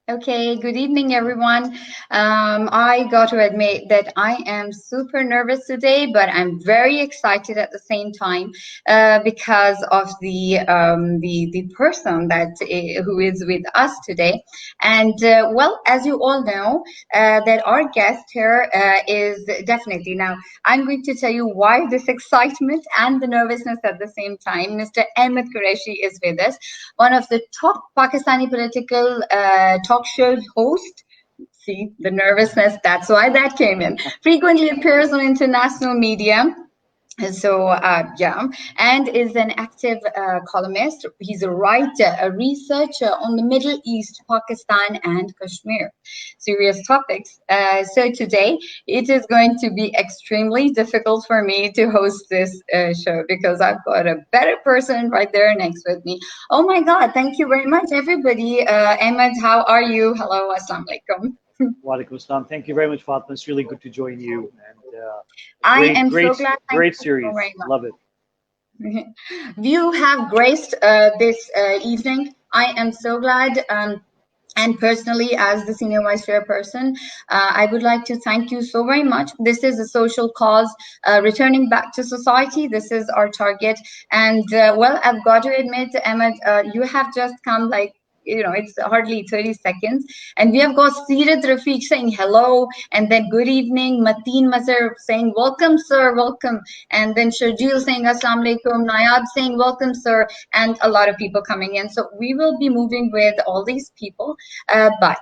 Okay, good evening, everyone. I got to admit that I am super nervous today, but I'm very excited at the same time because of the person that who is with us today. And well, as you all know, that our guest here is definitely now. I'm going to tell you why this excitement and the nervousness at the same time. Mr. Ahmad Quraishi is with us, one of the top Pakistani political talk show host. See, the nervousness, that's why that came in. Frequently appears on international media. So, yeah, and is an active columnist. He's a writer, a researcher on the Middle East, Pakistan, and Kashmir. Serious topics. So, today it is going to be extremely difficult for me to host this show because I've got a better person right there next with me. Oh my God, thank you very much, everybody. Ahmed, how are you? Hello, Assalamu alaikum. Walaikum Assalam. Thank you very much, Fatima. It's really good to join you, and a I great, am so great, glad. Thank great you so series. very much. Love it. You have graced this evening. I am so glad. And personally, as the senior vice chairperson, I would like to thank you so very much. This is a social cause, returning back to society. This is our target. And well, I've got to admit, Ahmed, you have just come like, it's hardly 30 seconds. And we have got Seerat Rafiq saying hello, and then good evening, Mateen Mazhar saying welcome, sir, welcome. And then Sharjeel saying assalamu alaikum, Nayab saying welcome, sir, and a lot of people coming in. So we will be moving with all these people. But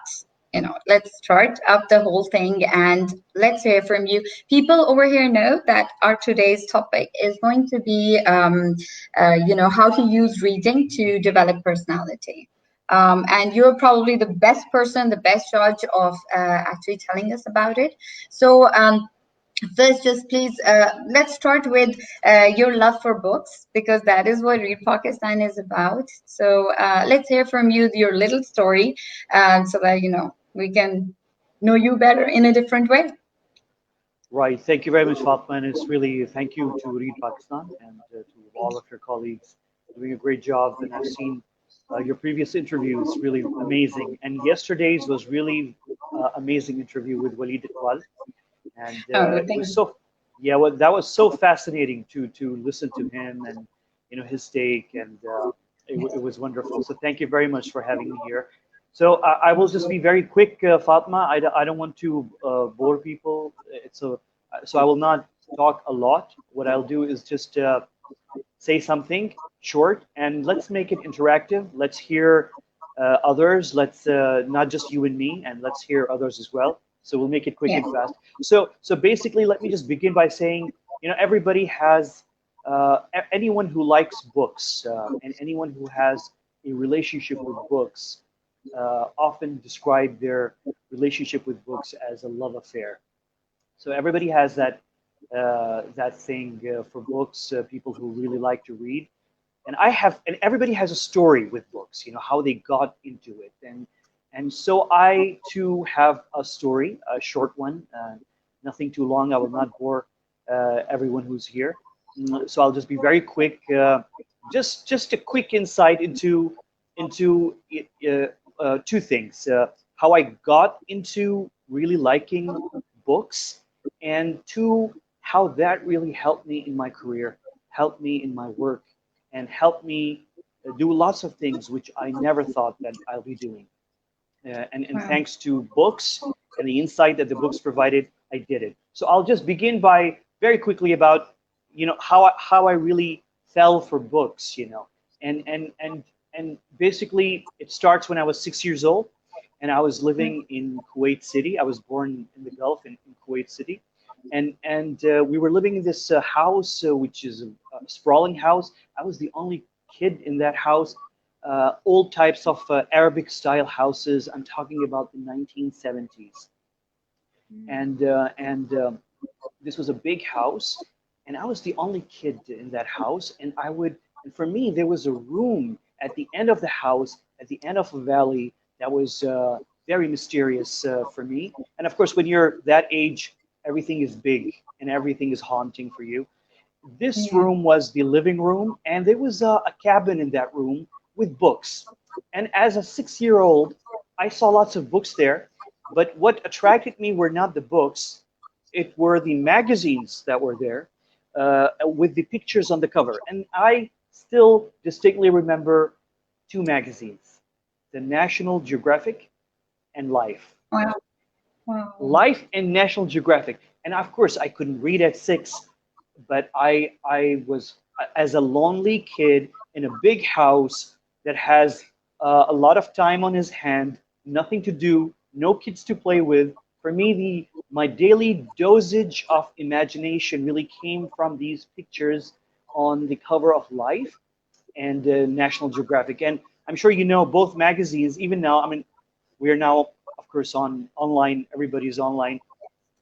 let's start up the whole thing and let's hear from you. People over here know that our today's topic is going to be, how to use reading to develop personality. And you're probably the best person, the best judge of actually telling us about it. So, first, just please, let's start with your love for books because that is what Read Pakistan is about. So let's hear from you your little story so that, we can know you better in a different way. Right. Thank you very much, Fatima. And it's really thank you to Read Pakistan and to all of your colleagues doing a great job. And I've seen your previous interviews, really amazing. And yesterday's was really amazing interview with Walid Iqbal. And Oh, it thank was you. so, yeah, well, that was so fascinating to listen to him and his take, and it was wonderful. So thank you very much for having me here. So I will just be very quick, Fatma. I don't want to bore people. So I will not talk a lot. What I'll do is just say something short, and let's make it interactive. Let's hear others. Let's not just you and me, and let's hear others as well. So we'll make it quick Yes. and fast. So basically, let me just begin by saying, everybody has anyone who likes books and anyone who has a relationship with books often describe their relationship with books as a love affair. So everybody has that thing for books. People who really like to read, and everybody has a story with books. How they got into it, and so I too have a story, a short one, nothing too long. I will not bore everyone who's here. So I'll just be very quick. Just a quick insight into two things: how I got into really liking books, and two, how that really helped me in my career, helped me in my work, and helped me do lots of things which I never thought that I'll be doing. And Wow. thanks to books and the insight that the books provided, I did it. So I'll just begin by very quickly about how I really fell for books, and basically it starts when I was 6 years old, and I was living in Kuwait City. I was born in the Gulf in Kuwait City, and we were living in this house, which is a sprawling house. I was the only kid in that house. Old types of Arabic style houses. I'm talking about the 1970s, and this was a big house, and I was the only kid in that house. And for me, there was a room at the end of the house, at the end of a valley that was very mysterious for me. And of course, when you're that age, everything is big and everything is haunting for you. This Yeah. room was the living room, and there was a cabin in that room with books. And as a 6 year old, I saw lots of books there, but what attracted me were not the books, it were the magazines that were there with the pictures on the cover. And I still distinctly remember two magazines, the National Geographic and Life. Wow. Wow. Life and National Geographic. And of course, I couldn't read at 6, but I was as a lonely kid in a big house that has a lot of time on his hand, nothing to do, no kids to play with. For me, the my daily dosage of imagination really came from these pictures on the cover of Life and National Geographic. And I'm sure you know both magazines, even now. I mean, we are now, of course, on online. Everybody's online,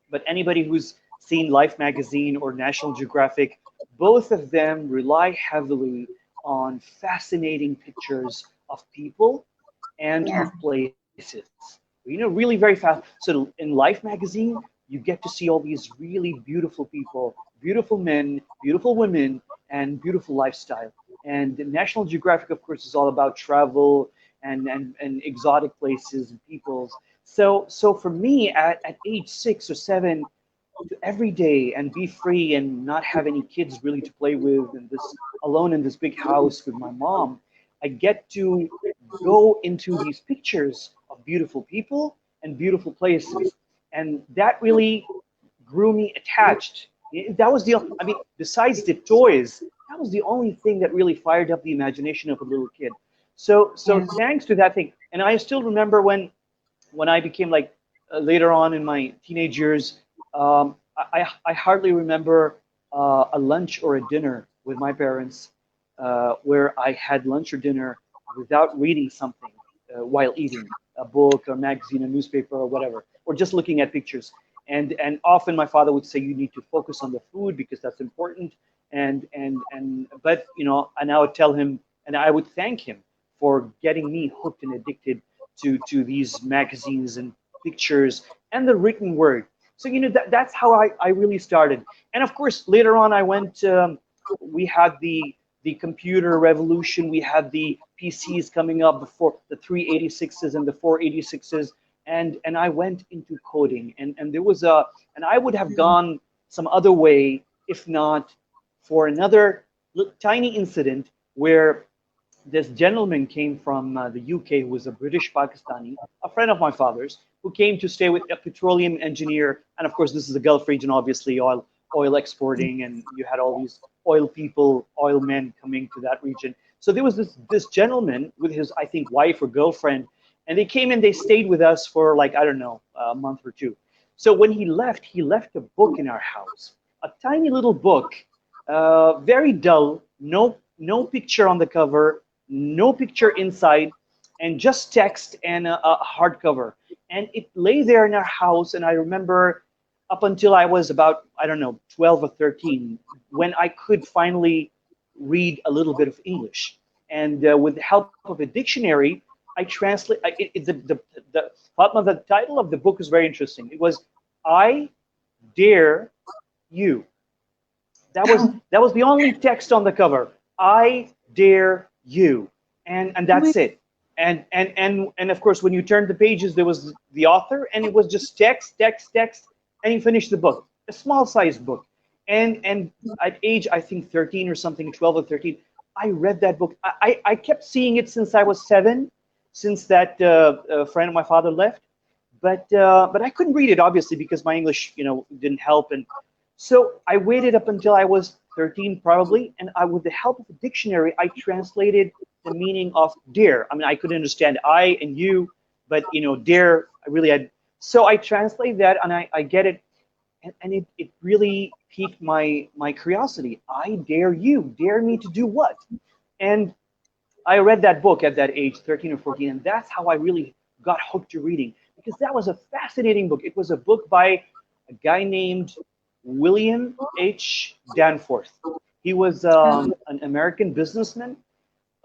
but anybody who's seen Life magazine or National Geographic, both of them rely heavily on fascinating pictures of people and Yeah. of places. Really very fast. So in Life magazine, you get to see all these really beautiful people, beautiful men, beautiful women, and beautiful lifestyle. And the National Geographic, of course, is all about travel and exotic places and peoples. So for me, at age 6 or 7, to every day and be free and not have any kids really to play with and this alone in this big house with my mom, I get to go into these pictures of beautiful people and beautiful places. And that really grew me attached. That was the, I mean, besides the toys, that was the only thing that really fired up the imagination of a little kid. So Yeah. thanks to that thing. And I still remember when I became like later on in my teenage years, I hardly remember a lunch or a dinner with my parents where I had lunch or dinner without reading something while eating a book or magazine, a newspaper or whatever, or just looking at pictures. And often my father would say you need to focus on the food because that's important. And but you know, and I would tell him, and I would thank him for getting me hooked and addicted to these magazines and pictures and the written word. So you know that's how I really started. And of course later on I went. We had the computer revolution. We had the PCs coming up before the 386s and the 486s, and I went into coding. And there was a and I would have gone some other way if not for another tiny incident where this gentleman came from the UK who was a British Pakistani, a friend of my father's, who came to stay with a petroleum engineer. And of course, this is the Gulf region, obviously, oil exporting, and you had all these oil people, oil men coming to that region. So there was this gentleman with his, I think, wife or girlfriend, and they came and they stayed with us for like, I don't know, a month or two. So when he left a book in our house, a tiny little book, very dull, no picture on the cover, no picture inside, and just text and a hardcover. And it lay there in our house. And I remember up until I was about, I don't know, 12 or 13, when I could finally read a little bit of English. And with the help of a dictionary, I translate. Fatma, the title of the book is very interesting. It was "I Dare You." That was the only text on the cover. I dare you, and Oh my. that's it. And of course, when you turned the pages, there was the author, and it was just text, text, text, and you finished the book. A small sized book. And at age I think 13 or something, 12 or 13, I read that book. I kept seeing it since I was 7, since that friend of my father left. But I couldn't read it obviously because my English, didn't help. And so I waited up until I was 13 probably, and with the help of a dictionary, I translated the meaning of dare. I mean, I could understand I and you, but dare, I really had. So I translate that, and I get it, and it really piqued my curiosity. I dare you, dare me to do what? And I read that book at that age, 13 or 14, and that's how I really got hooked to reading because that was a fascinating book. It was a book by a guy named William H. Danforth. He was an American businessman,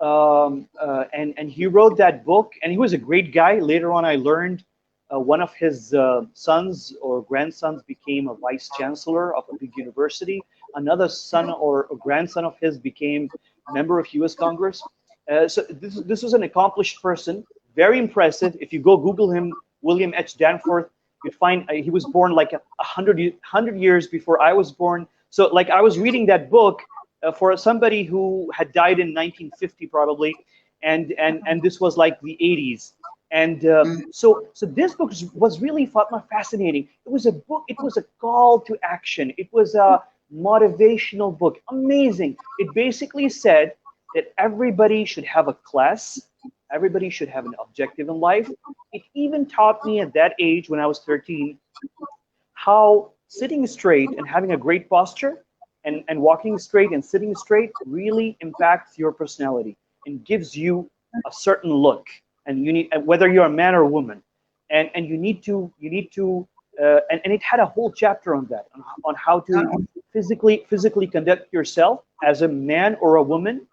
and he wrote that book, and he was a great guy. Later on, I learned one of his sons or grandsons became a vice chancellor of a big university. Another son or a grandson of his became member of U.S. Congress. So this was an accomplished person, very impressive. If you go Google him, William H. Danforth, you'd find he was born like hundred years before I was born. So like I was reading that book for somebody who had died in 1950 probably, and this was like the 80s. And so this book was really fascinating. It was a book. It was a call to action. It was a motivational book. Amazing. It basically said that everybody should have a class. Everybody should have an objective in life. It even taught me at that age, when I was 13, how sitting straight and having a great posture and walking straight and sitting straight really impacts your personality and gives you a certain look. And you need, whether you're a man or a woman, and and it had a whole chapter on that, on how to physically conduct yourself as a man or a woman,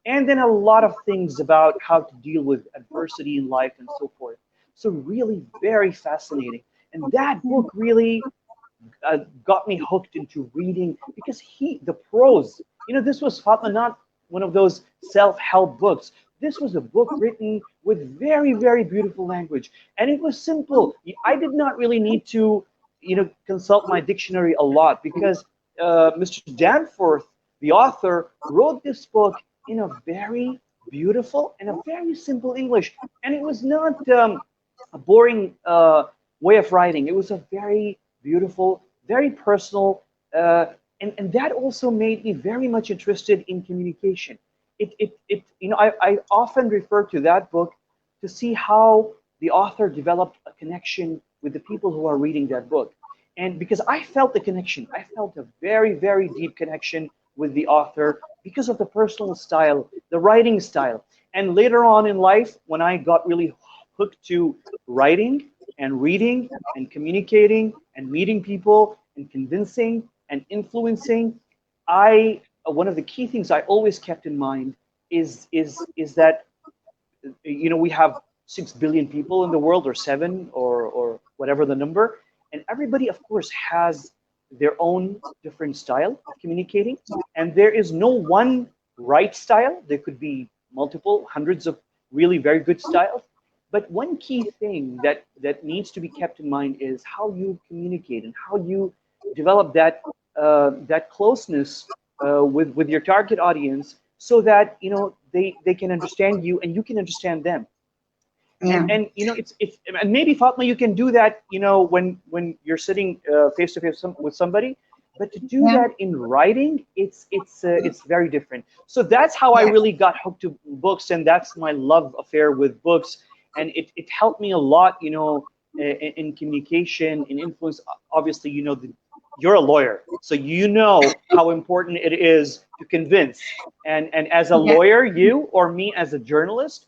and then a lot of things about how to deal with adversity in life and so forth. So really very fascinating. And that book really got me hooked into reading, because the prose, this was, Fatma, not one of those self-help books. This was a book written with very, very beautiful language, and it was simple. I did not really need to, consult my dictionary a lot, because Mr. Danforth, the author, wrote this book in a very beautiful and a very simple English, and it was not a boring way of writing. It was a very beautiful, very personal, and that also made me very much interested in communication. I often refer to that book to see how the author developed a connection with the people who are reading that book. And because I felt the connection, I felt a very, very deep connection with the author because of the personal style, the writing style. And later on in life, when I got really hooked to writing and reading and communicating and meeting people and convincing and influencing, one of the key things I always kept in mind is that we have 6 billion people in the world, or seven, or whatever the number, and everybody, of course, has their own different style of communicating, and there is no one right style. There could be multiple, hundreds of really very good styles, but one key thing that needs to be kept in mind is how you communicate and how you develop that closeness with your target audience, so that they can understand you and you can understand them. Yeah. And it's and maybe, Fatma, you can do that when you're sitting face to face with somebody, but to do Yeah. that in writing, it's very different. So that's how I Yeah. really got hooked to books, and that's my love affair with books, and it helped me a lot, in communication, in influence. Obviously, you're a lawyer, so you know how important it is to convince. And as a Yeah. lawyer, you or me as a journalist,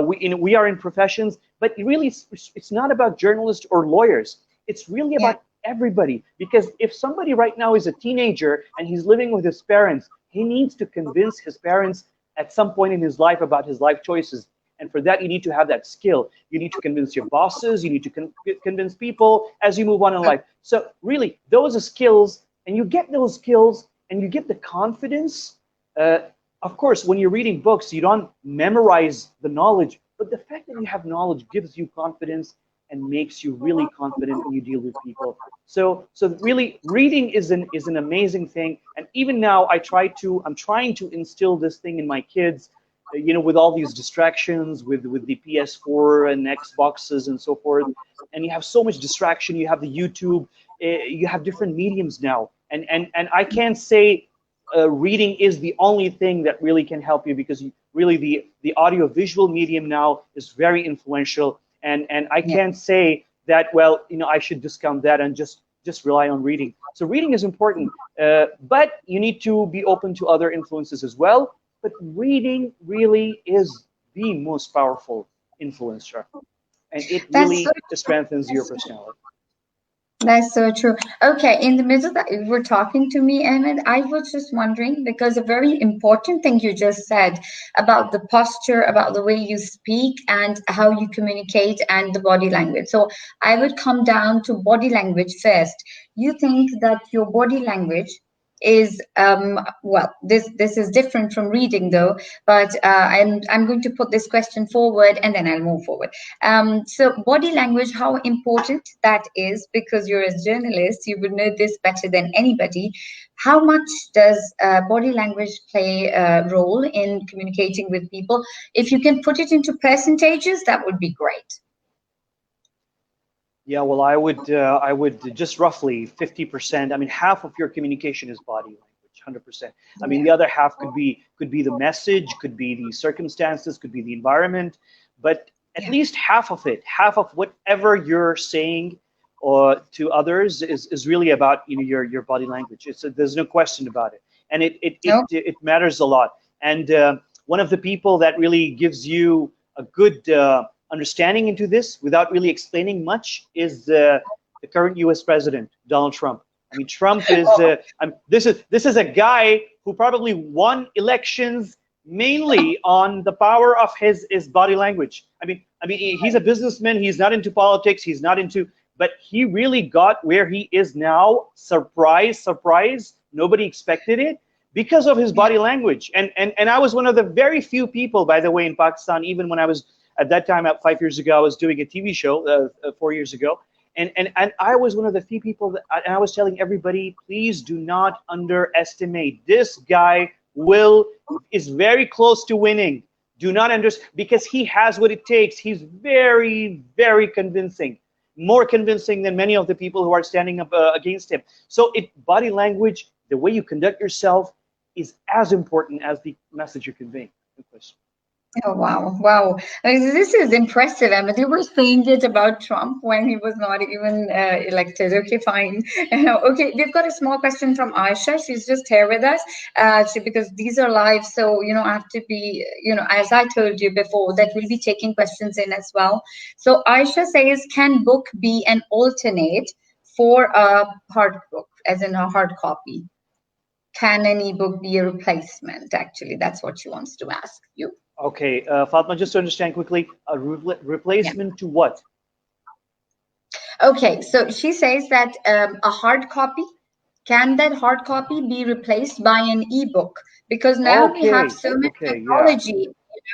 we are in professions, but really it's not about journalists or lawyers. It's really Yeah. about everybody. Because if somebody right now is a teenager and he's living with his parents, he needs to convince his parents at some point in his life about his life choices. And for that, you need to have that skill. You need to convince your bosses. You need to convince people as you move on in life. So really, those are skills, and you get those skills, and you get the confidence. Uh, of course, when you're reading books, you don't memorize the knowledge, but the fact that you have knowledge gives you confidence and makes you really confident when you deal with people. So really, reading is an amazing thing. And even now, I'm trying to instill this thing in my kids. With all these distractions, with the PS4 and Xboxes and so forth, and you have so much distraction. You have the YouTube, you have different mediums now, and I can't say reading is the only thing that really can help you, because really the audio visual medium now is very influential, and I Yeah. can't say that, well, I should discount that and just rely on reading. So reading is important, but you need to be open to other influences as well. But reading really is the most powerful influencer, and it That's so really strengthens your personality. That's so true. Okay, in the middle that you were talking to me, Ahmed, I was just wondering, because a very important thing you just said about the posture, about the way you speak and how you communicate and the body language. So I would come down to body language first. You think that your body language is well, this is different from reading though, but I'm going to put this question forward and then I'll move forward. So body language, how important that is, because you're a journalist, you would know this better than anybody. How much does body language play a role in communicating with people? If you can put it into percentages, that would be great. Yeah, well, I would just roughly 50%. I mean, half of your communication is body language, 100%. I mean, the other half could be the message, could be the circumstances, could be the environment, but at Yeah. least half of it, half of whatever you're saying or to others is really about your body language. There's no question about it, and No. it matters a lot. And one of the people that really gives you a good understanding into this without really explaining much is the current U.S. president, Donald Trump. I mean, Trump is this is a guy who probably won elections mainly on the power of his body language. I mean, he's a businessman. He's not into politics. He's not into, but he really got where he is now. Surprise, surprise. Nobody expected it because of his body language. And I was one of the very few people, by the way, in Pakistan, even when I was at that time, 5 years ago, I was doing a TV show 4 years ago, and I was one of the few people that, and I was telling everybody, please do not underestimate this guy. Will is very close to winning. Do not understand, because he has what it takes. He's very, very convincing, more convincing than many of the people who are standing up against him. So body language, the way you conduct yourself, is as important as the message you're conveying. No question. Oh, wow, wow. This is impressive, Ahmed. You were saying it about Trump when he was not even elected. Okay, fine. Okay, we've got a small question from Aisha. She's just here with us because these are live. So, I have to be, as I told you before, that we'll be taking questions in as well. So Aisha says, can book be an alternate for a hard book, as in a hard copy? Can an ebook be a replacement? Actually, that's what she wants to ask you. Okay, Fatma, just to understand quickly, a Yeah. replacement to what? Okay, so she says that a hard copy, can that hard copy be replaced by an ebook? Because now we have Okay, so much okay, yeah, technology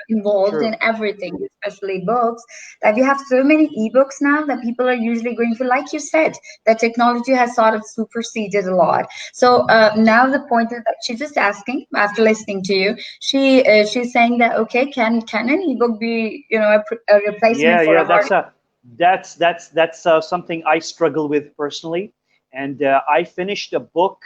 involved in true. everything, especially books, that we have so many ebooks now that people are usually going for. Like you said, that technology has sort of superseded a lot. So now the point is that she's just asking, after listening to you, she's saying that, okay, can an ebook be a replacement Yeah, for yeah, a hard? that's something I struggle with personally. And I finished a book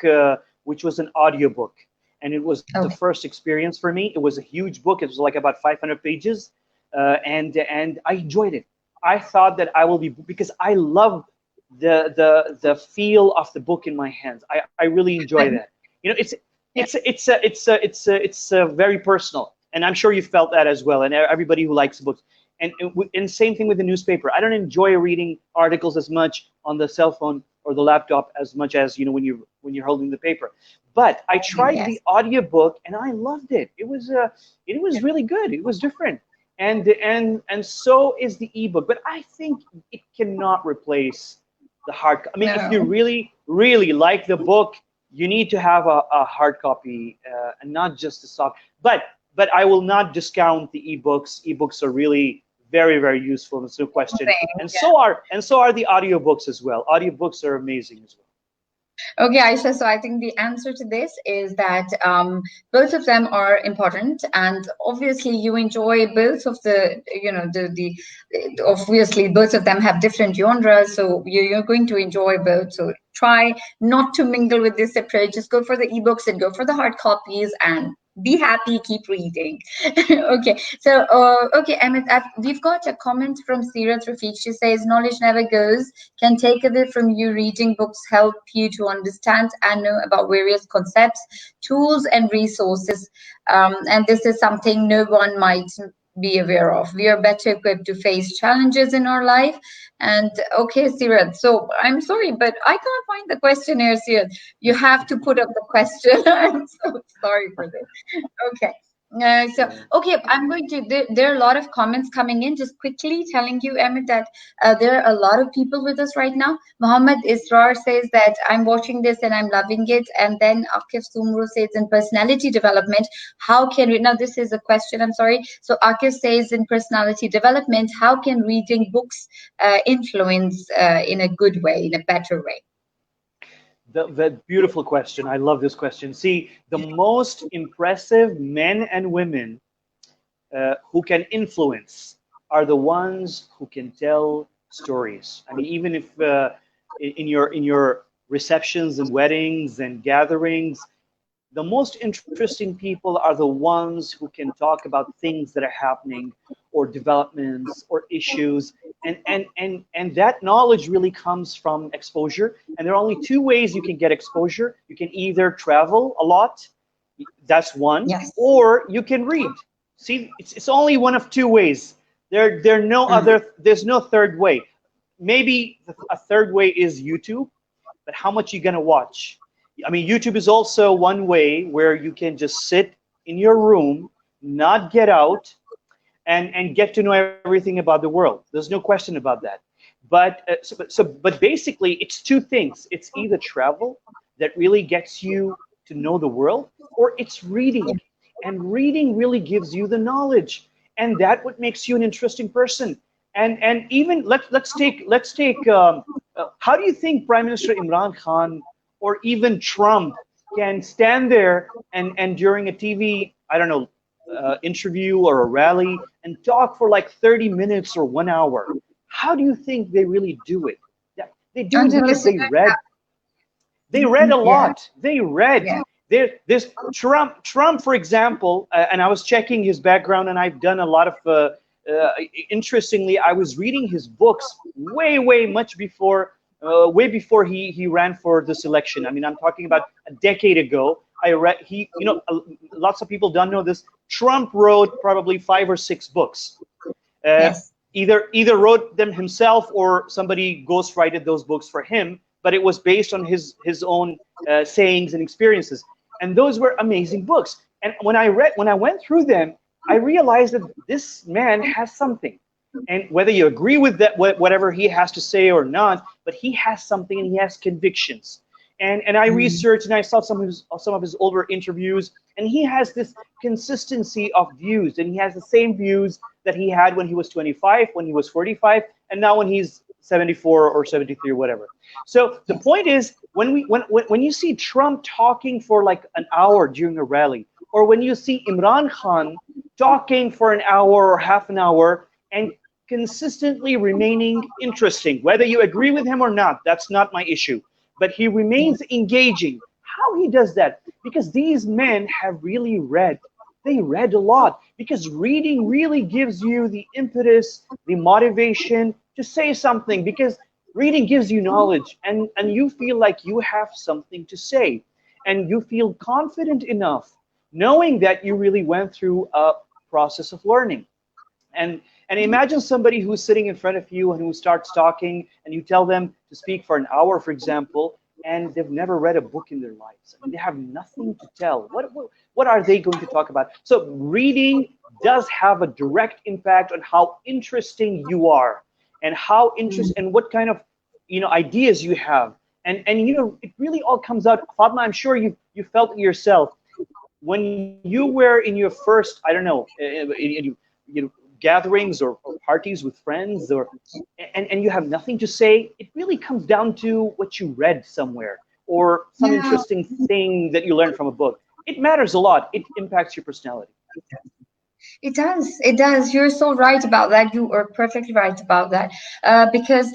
which was an audiobook, and it was the Okay. first experience for me. It was a huge book. It was like about 500 pages, and I enjoyed it. I thought that I will be, because I love the feel of the book in my hands. I really enjoy that. It's very personal, and I'm sure you felt that as well. And everybody who likes books, and same thing with the newspaper. I don't enjoy reading articles as much on the cell phone or the laptop as much as when you're holding the paper. But I tried Yes. the audiobook and I loved it. It was really good. It was different. And so is the ebook. But I think it cannot replace the hard. I mean, if you No. really, really like the book, you need to have a hard copy and not just a soft. But I will not discount the ebooks. Ebooks are really very, very useful. There's no question. And Yeah. so are the audiobooks as well. Audiobooks are amazing as well. Okay, Aisha. So I think the answer to this is that both of them are important, and obviously you enjoy both of the obviously both of them have different genres, so you're going to enjoy both. So try not to mingle with this approach. Just go for the ebooks and go for the hard copies and be happy, keep reading. Okay, so okay, Amit, we've got a comment from Sirat Rafiq. She says, knowledge never goes, can take away from you. Reading books help you to understand and know about various concepts, tools, and resources. And this is something no one might be aware of. We are better equipped to face challenges in our life. And okay, Sirat, so I'm sorry, but I can't find the questionnaire, Sirat. You have to put up the question. I'm so sorry for this. Okay. So Yeah. okay, I'm going to. There are a lot of comments coming in. Just quickly telling you, Ahmed, that there are a lot of people with us right now. Muhammad Israr says that I'm watching this and I'm loving it, and then Akif Sumru says in personality development, how can we? Now this is a question. I'm sorry. So Akif says in personality development, how can reading books influence in a good way, in a better way? The beautiful question. I love this question. See, the most impressive men and women who can influence are the ones who can tell stories. I mean, even if in your receptions and weddings and gatherings, the most interesting people are the ones who can talk about things that are happening or developments or issues, and that knowledge really comes from exposure. And there are only two ways you can get exposure. You can either travel a lot, that's one, Yes. or you can read. See, it's only one of two ways. There no Mm. other, there's no third way. Maybe a third way is YouTube, but how much are you gonna watch? I mean, YouTube is also one way where you can just sit in your room, not get out, and get to know everything about the world. There's no question about that. But basically, it's two things. It's either travel that really gets you to know the world, or it's reading. And reading really gives you the knowledge, and that what makes you an interesting person. And even let's take how do you think Prime Minister Imran Khan or even Trump can stand there and during a TV, I don't know, interview or a rally and talk for like 30 minutes or 1 hour? How do you think they really do it? They do it And the because listener, they read a yeah, lot. They read. yeah, There's Trump, for example, and I was checking his background, and I've done a lot of. Interestingly, I was reading his books way before he ran for this election. I mean, I'm talking about a decade ago. I read lots of people don't know this. Trump wrote probably 5 or 6 books. Uh, yes. either wrote them himself or somebody ghostwrited those books for him, but it was based on his own sayings and experiences. And those were amazing books. And when I went through them, I realized that this man has something. And whether you agree with that, whatever he has to say or not, but he has something and he has convictions. And I Mm. researched and I saw some of his older interviews, and he has this consistency of views, and he has the same views that he had when he was 25, when he was 45, and now when he's 74 or 73 or whatever. So the point is, when you see Trump talking for like an hour during a rally, or when you see Imran Khan talking for an hour or half an hour and consistently remaining interesting, whether you agree with him or not, that's not my issue, but he remains engaging. How he does that? Because these men have really read. They read a lot, because reading really gives you the impetus, the motivation to say something, because reading gives you knowledge, and you feel like you have something to say, and you feel confident enough knowing that you really went through a process of learning. And imagine somebody who's sitting in front of you and who starts talking, and you tell them to speak for an hour, for example, and they've never read a book in their lives. I mean, they have nothing to tell. What are they going to talk about? So reading does have a direct impact on how interesting you are, and how interest and what kind of ideas you have. And it really all comes out. Fatma, I'm sure you felt it yourself when you were in your first, I don't know, gatherings or parties with friends, and you have nothing to say. It really comes down to what you read somewhere, or some Yeah, interesting thing that you learned from a book. It matters a lot. It impacts your personality. it does. It does. You're so right about that. You are perfectly right about that. Because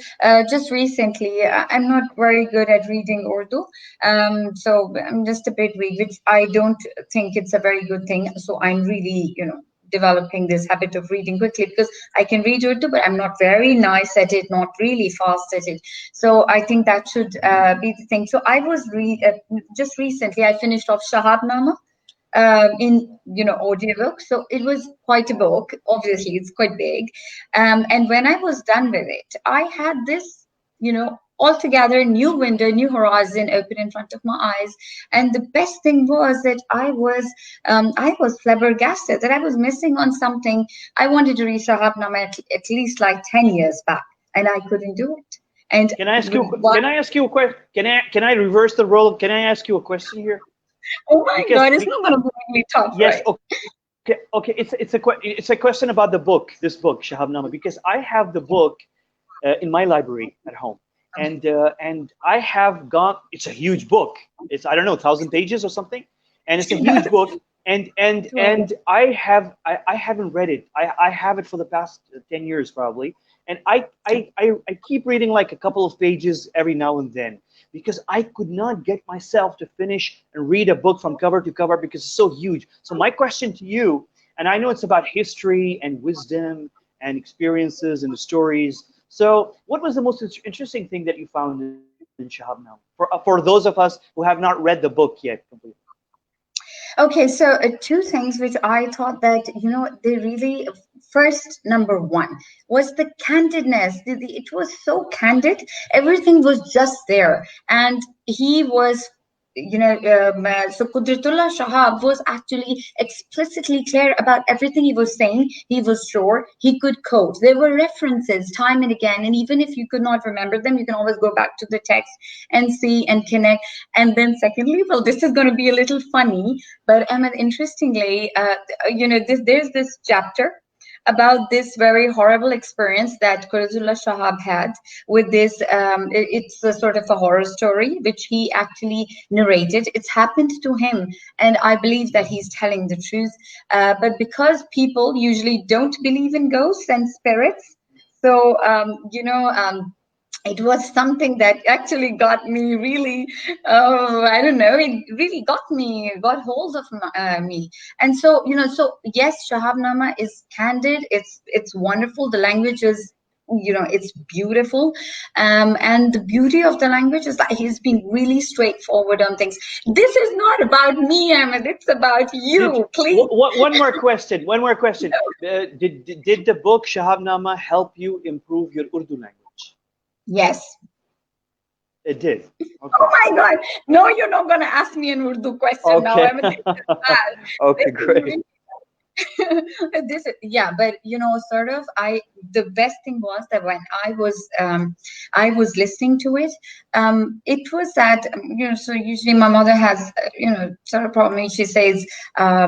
just recently, I'm not very good at reading Urdu. So I'm just a bit weak, which I don't think it's a very good thing. So I'm really, developing this habit of reading quickly, because I can read Urdu, but I'm not very nice at it, not really fast at it. So I think that should be the thing. So I was just recently, I finished off Shahabnama in audiobook. So it was quite a book. Obviously, it's quite big. And when I was done with it, I had this, altogether new window, new horizon opened in front of my eyes. And the best thing was that I was flabbergasted that I was missing on something. I wanted to read Shahabnama at least like 10 years back, and I couldn't do it. And Can I ask you? what? Can I ask you a question? Can I reverse the role? Can I ask you a question here? Oh my Because God, it's not going to be really tough, yes, right? okay. It's a question about the book, this book, Shahabnama, because I have the book in my library at home, and I have gone. It's a huge book. It's, I don't know, 1,000 pages or something, and it's a huge book. And I haven't read it. I have it for the past 10 years probably, and I keep reading like a couple of pages every now and then because I could not get myself to finish and read a book from cover to cover because it's so huge. So my question to you, and I know it's about history and wisdom and experiences and the stories. So, what was the most interesting thing that you found in Shahab now for those of us who have not read the book yet completely? Okay, so two things which I thought that, they really, first, number one, was the candidness. It was so candid. Everything was just there. And he was, so Qudratullah Shahab was actually explicitly clear about everything he was saying. He was sure he could quote. There were references time and again. And even if you could not remember them, you can always go back to the text and see and connect. And then secondly, well, this is going to be a little funny, but Ahmed, interestingly, there's this chapter about this very horrible experience that Qurazullah Shahab had with this. It's a sort of a horror story which he actually narrated. It's happened to him, and I believe that he's telling the truth. But because people usually don't believe in ghosts and spirits, so it was something that actually got me really, I don't know, it really got hold of me. And so, so yes, Shahabnama is candid. It's wonderful. The language is, it's beautiful. And the beauty of the language is that he's being really straightforward on things. This is not about me, Ahmed. It's about you. Please. One more question. One more question. Did the book Shahabnama help you improve your Urdu language? Yes. It did. Oh my God. No, you're not going to ask me an Urdu question now. Okay. I mean, Okay, great. Yeah, but sort of, the best thing was that when I was listening to it, it was that, so usually my mother has, sort of problem. She says,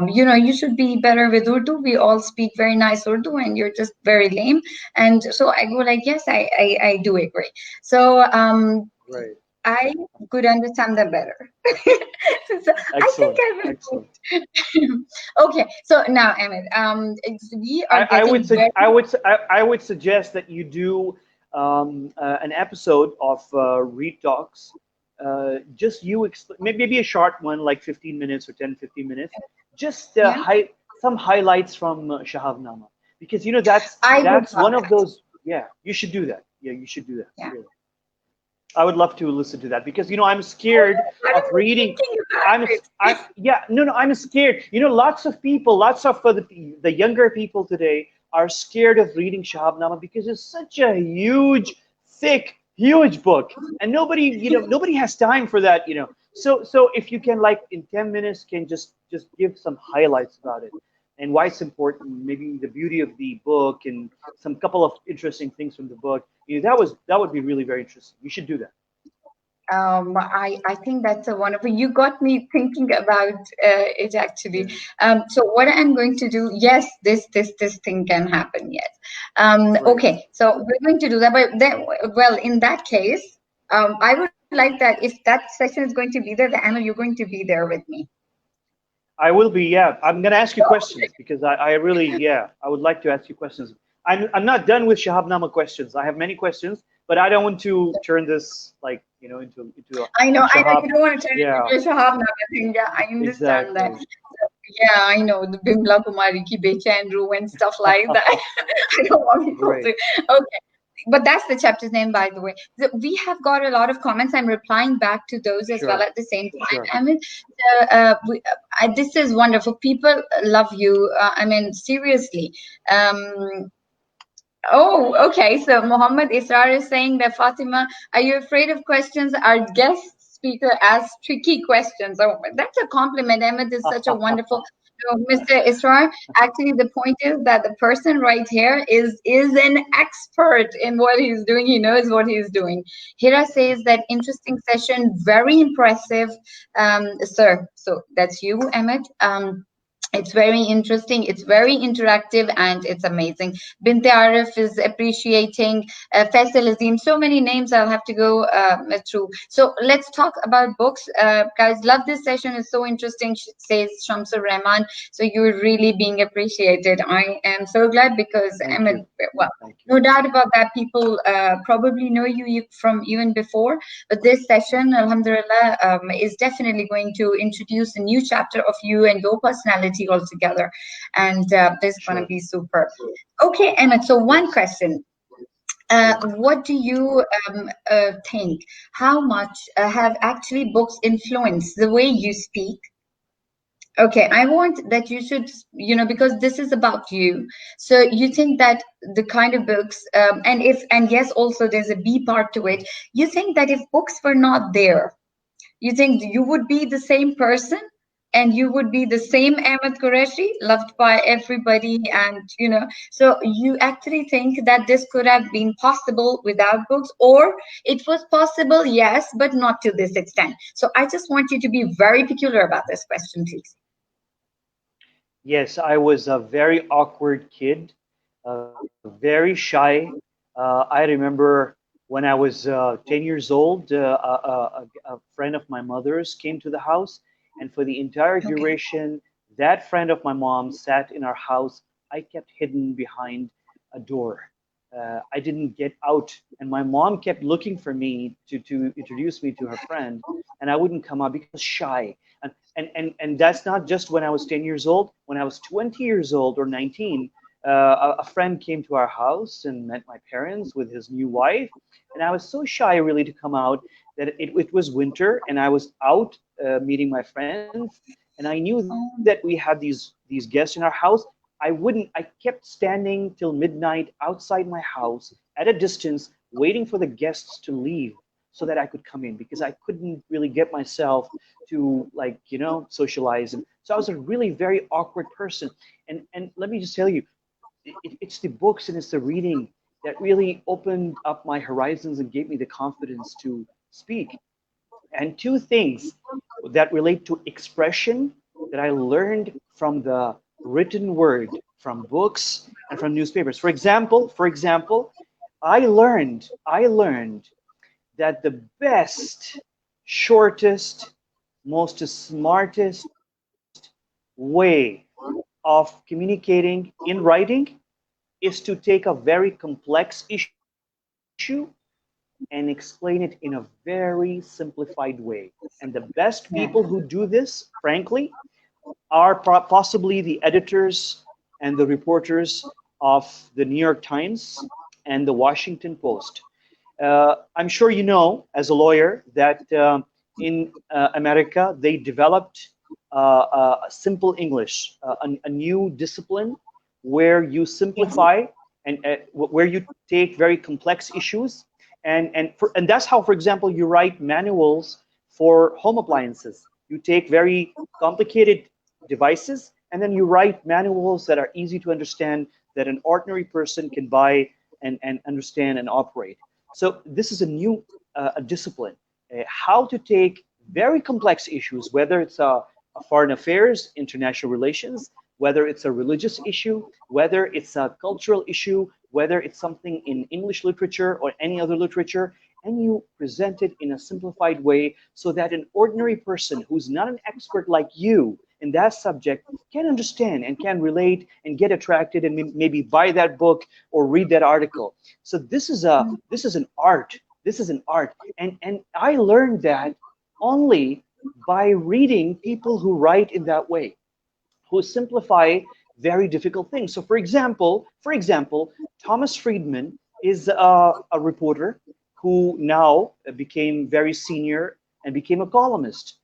you should be better with Urdu. We all speak very nice Urdu and you're just very lame. And so I go like, yes, I do agree. So, Right. I could understand them better. So I think Excellent. I will. Excellent. Okay, so now, Emmett, we are I would getting very. I would suggest that you do an episode of Read Talks. Just you maybe a short one like 15 minutes or 10-15 minutes. Just Yeah, some highlights from Shahabnama because I would that's love one of that. those. Yeah, you should do that. Yeah, you should do that. Yeah. Really. I would love to listen to that because I'm Oh, scared I of was reading. thinking about it. Yeah, no, I'm scared. Lots of people, lots of the younger people today are scared of reading Shahabnama because it's such a huge, thick, huge book, and nobody has time for that. So if you can, like, in 10 minutes, can just give some highlights about it and why it's important, maybe the beauty of the book and some couple of interesting things from the book. That would be really very interesting. You should do that. I think that's a wonderful. You got me thinking about it actually. Yeah. So what I'm going to do? Yes, this thing can happen. Yes. Right. Okay. So we're going to do that. But then, well, in that case, I would like that if that session is going to be there, the Anna, you're going to be there with me. I will be, yeah. I'm gonna ask you questions because I really, yeah, I would like to ask you questions. I'm not done with Shahabnama questions. I have many questions, but I don't want to turn this like, into a I know Shahab. you don't want to turn it Yeah, into a Shahab thing. Yeah, I understand that. exactly. Yeah, I know the Bimla Kumari ki Bechain Ru and stuff like that. I don't want people to. Great. Okay, but that's the chapter's name, by the way. We have got a lot of comments. I'm replying back to those as well Sure, at the same time. sure. I mean, this is wonderful. People love you. I mean, seriously. Um, Oh, okay. So Muhammad Israr is saying that Fatima, are you afraid of questions? Our guest speaker asks tricky questions. Oh, that's a compliment. Ahmed is such a wonderful. No, Mr. Israr, actually, the point is that the person right here is an expert in what he's doing. He knows what he's doing. Hira says that interesting session, very impressive, sir. So that's you, Ahmed. It's very interesting, it's very interactive, and it's amazing. Binti Arif is appreciating, Faisal Azim, so many names I'll have to go through. So let's talk about books. Guys, love this session, is so interesting, says Shamsur Rahman. So you're really being appreciated. I am so glad because Thank Ahmed, you. well, Thank you. no doubt about that, people probably know you from even before, but this session, Alhamdulillah, is definitely going to introduce a new chapter of you and your personality altogether. And this is going to Sure. be super. Okay, Emmett, so one Yes. question. Yeah. What do you think? How much have actually books influenced the way you speak? Okay, I want that you should, because this is about you. So you think that the kind of books, and yes, also there's a B part to it. You think that if books were not there, you think you would be the same person and you would be the same Ahmad Qureshi, loved by everybody, so you actually think that this could have been possible without books, or it was possible, yes, but not to this extent. So I just want you to be very peculiar about this question, please. Yes, I was a very awkward kid, very shy. I remember when I was 10 years old, a friend of my mother's came to the house, and for the entire Okay. duration, that friend of my mom sat in our house. I kept hidden behind a door. I didn't get out, and my mom kept looking for me to introduce me to her friend, and I wouldn't come out because I was shy. And that's not just when I was 10 years old. When I was 20 years old or 19, a friend came to our house and met my parents with his new wife. And I was so shy really to come out that it was winter and I was out meeting my friends. And I knew that we had these guests in our house. I kept standing till midnight outside my house at a distance, waiting for the guests to leave so that I could come in because I couldn't really get myself to like socialize. And so I was a really very awkward person. And let me just tell you, it's the books and it's the reading that really opened up my horizons and gave me the confidence to speak. And two things that relate to expression that I learned from the written word, from books and from newspapers. For example, I learned that the best, shortest, most smartest way of communicating in writing is to take a very complex issue and explain it in a very simplified way. And the best people who do Yeah. this, frankly, are possibly the editors and the reporters of the New York Times and the Washington Post. I'm sure you know, as a lawyer, that in America they developed simple English, a new discipline where you Yes. simplify and where you take very complex issues, and that's how, for example, you write manuals for home appliances. You take very complicated devices and then you write manuals that are easy to understand that an ordinary person can buy and understand and operate. So this is a new a discipline, how to take very complex issues, whether it's a foreign affairs, international relations, whether it's a religious issue, whether it's a cultural issue, whether it's something in English literature or any other literature, and you present it in a simplified way so that an ordinary person who's not an expert like you in that subject can understand and can relate and get attracted and maybe buy that book or read that article. So this is an art. This is an art, and I learned that only by reading people who write in that way, who simplify very difficult things. So, for example, Thomas Friedman is a reporter who now became very senior and became a columnist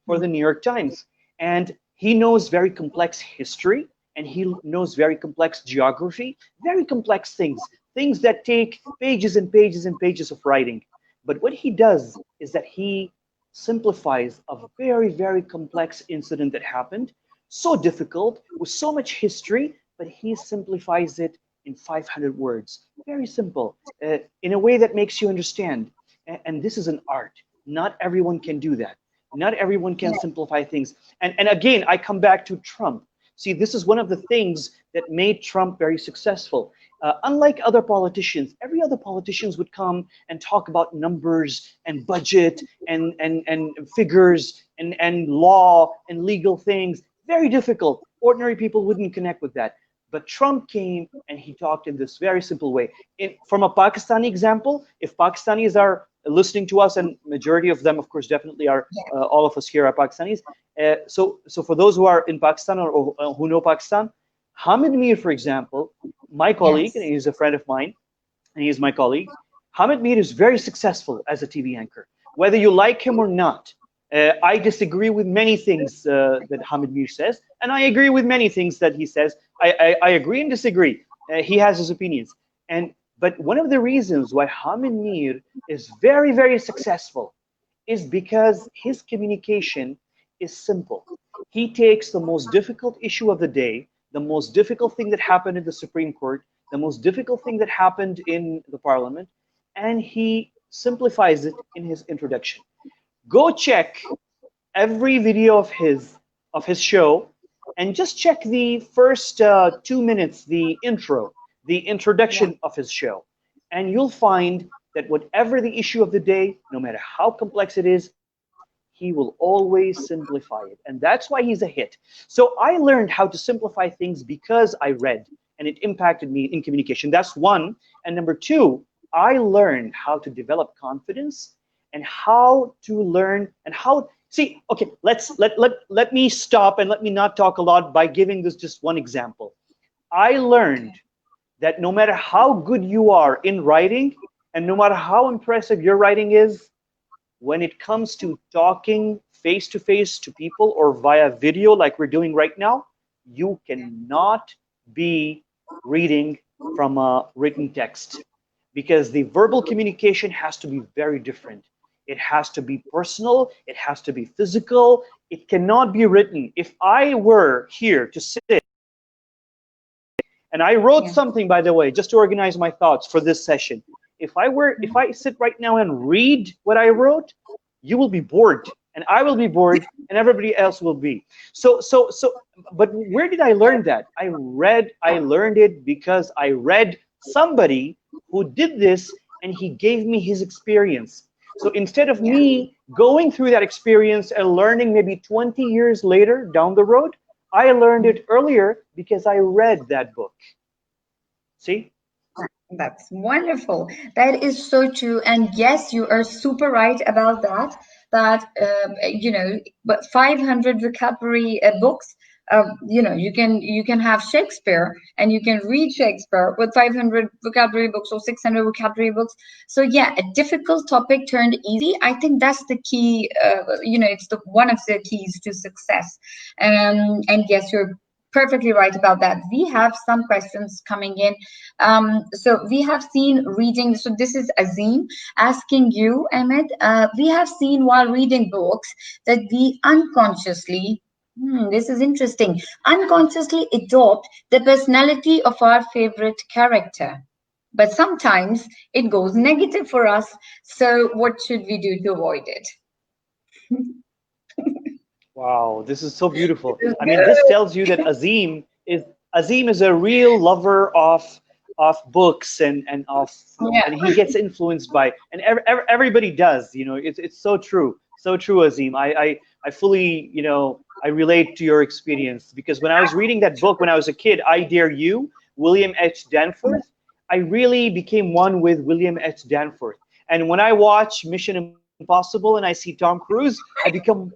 for the New York Times, and he knows very complex history. and he knows very complex geography, very complex things that take pages and pages and pages of writing. But what he does is that he simplifies a very, very complex incident that happened, so difficult, with so much history, but he simplifies it in 500 words. Very simple, in a way that makes you understand. And this is an art. Not everyone can do that. Not everyone can simplify things. And again, I come back to Trump. See, this is one of the things that made Trump very successful. Unlike other politicians, every other politicians would come and talk about numbers and budget and figures and law and legal things. Very difficult. Ordinary people wouldn't connect with that. But Trump came and he talked in this very simple way. From a Pakistani example, if Pakistanis are listening to us, and majority of them, of course, definitely are, all of us here are Pakistanis. So for those who are in Pakistan or who know Pakistan, Hamid Mir, for example, my colleague, and he's a friend of mine, and he's my colleague. Hamid Mir is very successful as a TV anchor, whether you like him or not. I disagree with many things that Hamid Mir says, and I agree with many things that he says. I agree and disagree. He has his opinions. But one of the reasons why Hamid Mir is very, very successful is because his communication is simple. He takes the most difficult issue of the day, the most difficult thing that happened in the Supreme Court, the most difficult thing that happened in the Parliament, and he simplifies it in his introduction. Go check every video of his show, and just check the first 2 minutes, the intro, the introduction of his show, and you'll find that whatever the issue of the day, no matter how complex it is, he will always simplify it. And that's why he's a hit. So I learned how to simplify things because I read, and it impacted me in communication. That's one. And number two, I learned how to develop confidence and how to learn and how, see, okay, let me stop and let me not talk a lot by giving this just one example. I learned that no matter how good you are in writing, and no matter how impressive your writing is, when it comes to talking face to face to people or via video like we're doing right now, you cannot be reading from a written text, because the verbal communication has to be very different. It has to be personal, it has to be physical, it cannot be written. If I were here to sit, and I wrote something, by the way, just to organize my thoughts for this session. If I sit right now and read what I wrote, you will be bored, and I will be bored, and everybody else will be. But where did I learn that? I learned it because I read somebody who did this, and he gave me his experience. So instead of me going through that experience and learning maybe 20 years later down the road, I learned it earlier because I read that book. See? That's wonderful. That is so true. And yes, you are super right about that. That but 500 vocabulary books. You can have Shakespeare and you can read Shakespeare with 500 vocabulary books or 600 vocabulary books. So yeah, a difficult topic turned easy. I think that's the key. It's the one of the keys to success. And yes, you're perfectly right about that. We have some questions coming in. So we have seen reading. So this is Azim asking you, Ahmed. We have seen while reading books that we unconsciously, this is interesting, unconsciously adopt the personality of our favorite character. But sometimes it goes negative for us. So what should we do to avoid it? Wow, this is so beautiful. I mean, this tells you that Azim is a real lover of books and and he gets influenced by, and everybody does. It's so true, Azim. I fully I relate to your experience, because when I was reading that book when I was a kid, I Dare You, William H. Danforth, I really became one with William H. Danforth. And when I watch Mission Impossible and I see Tom Cruise, I become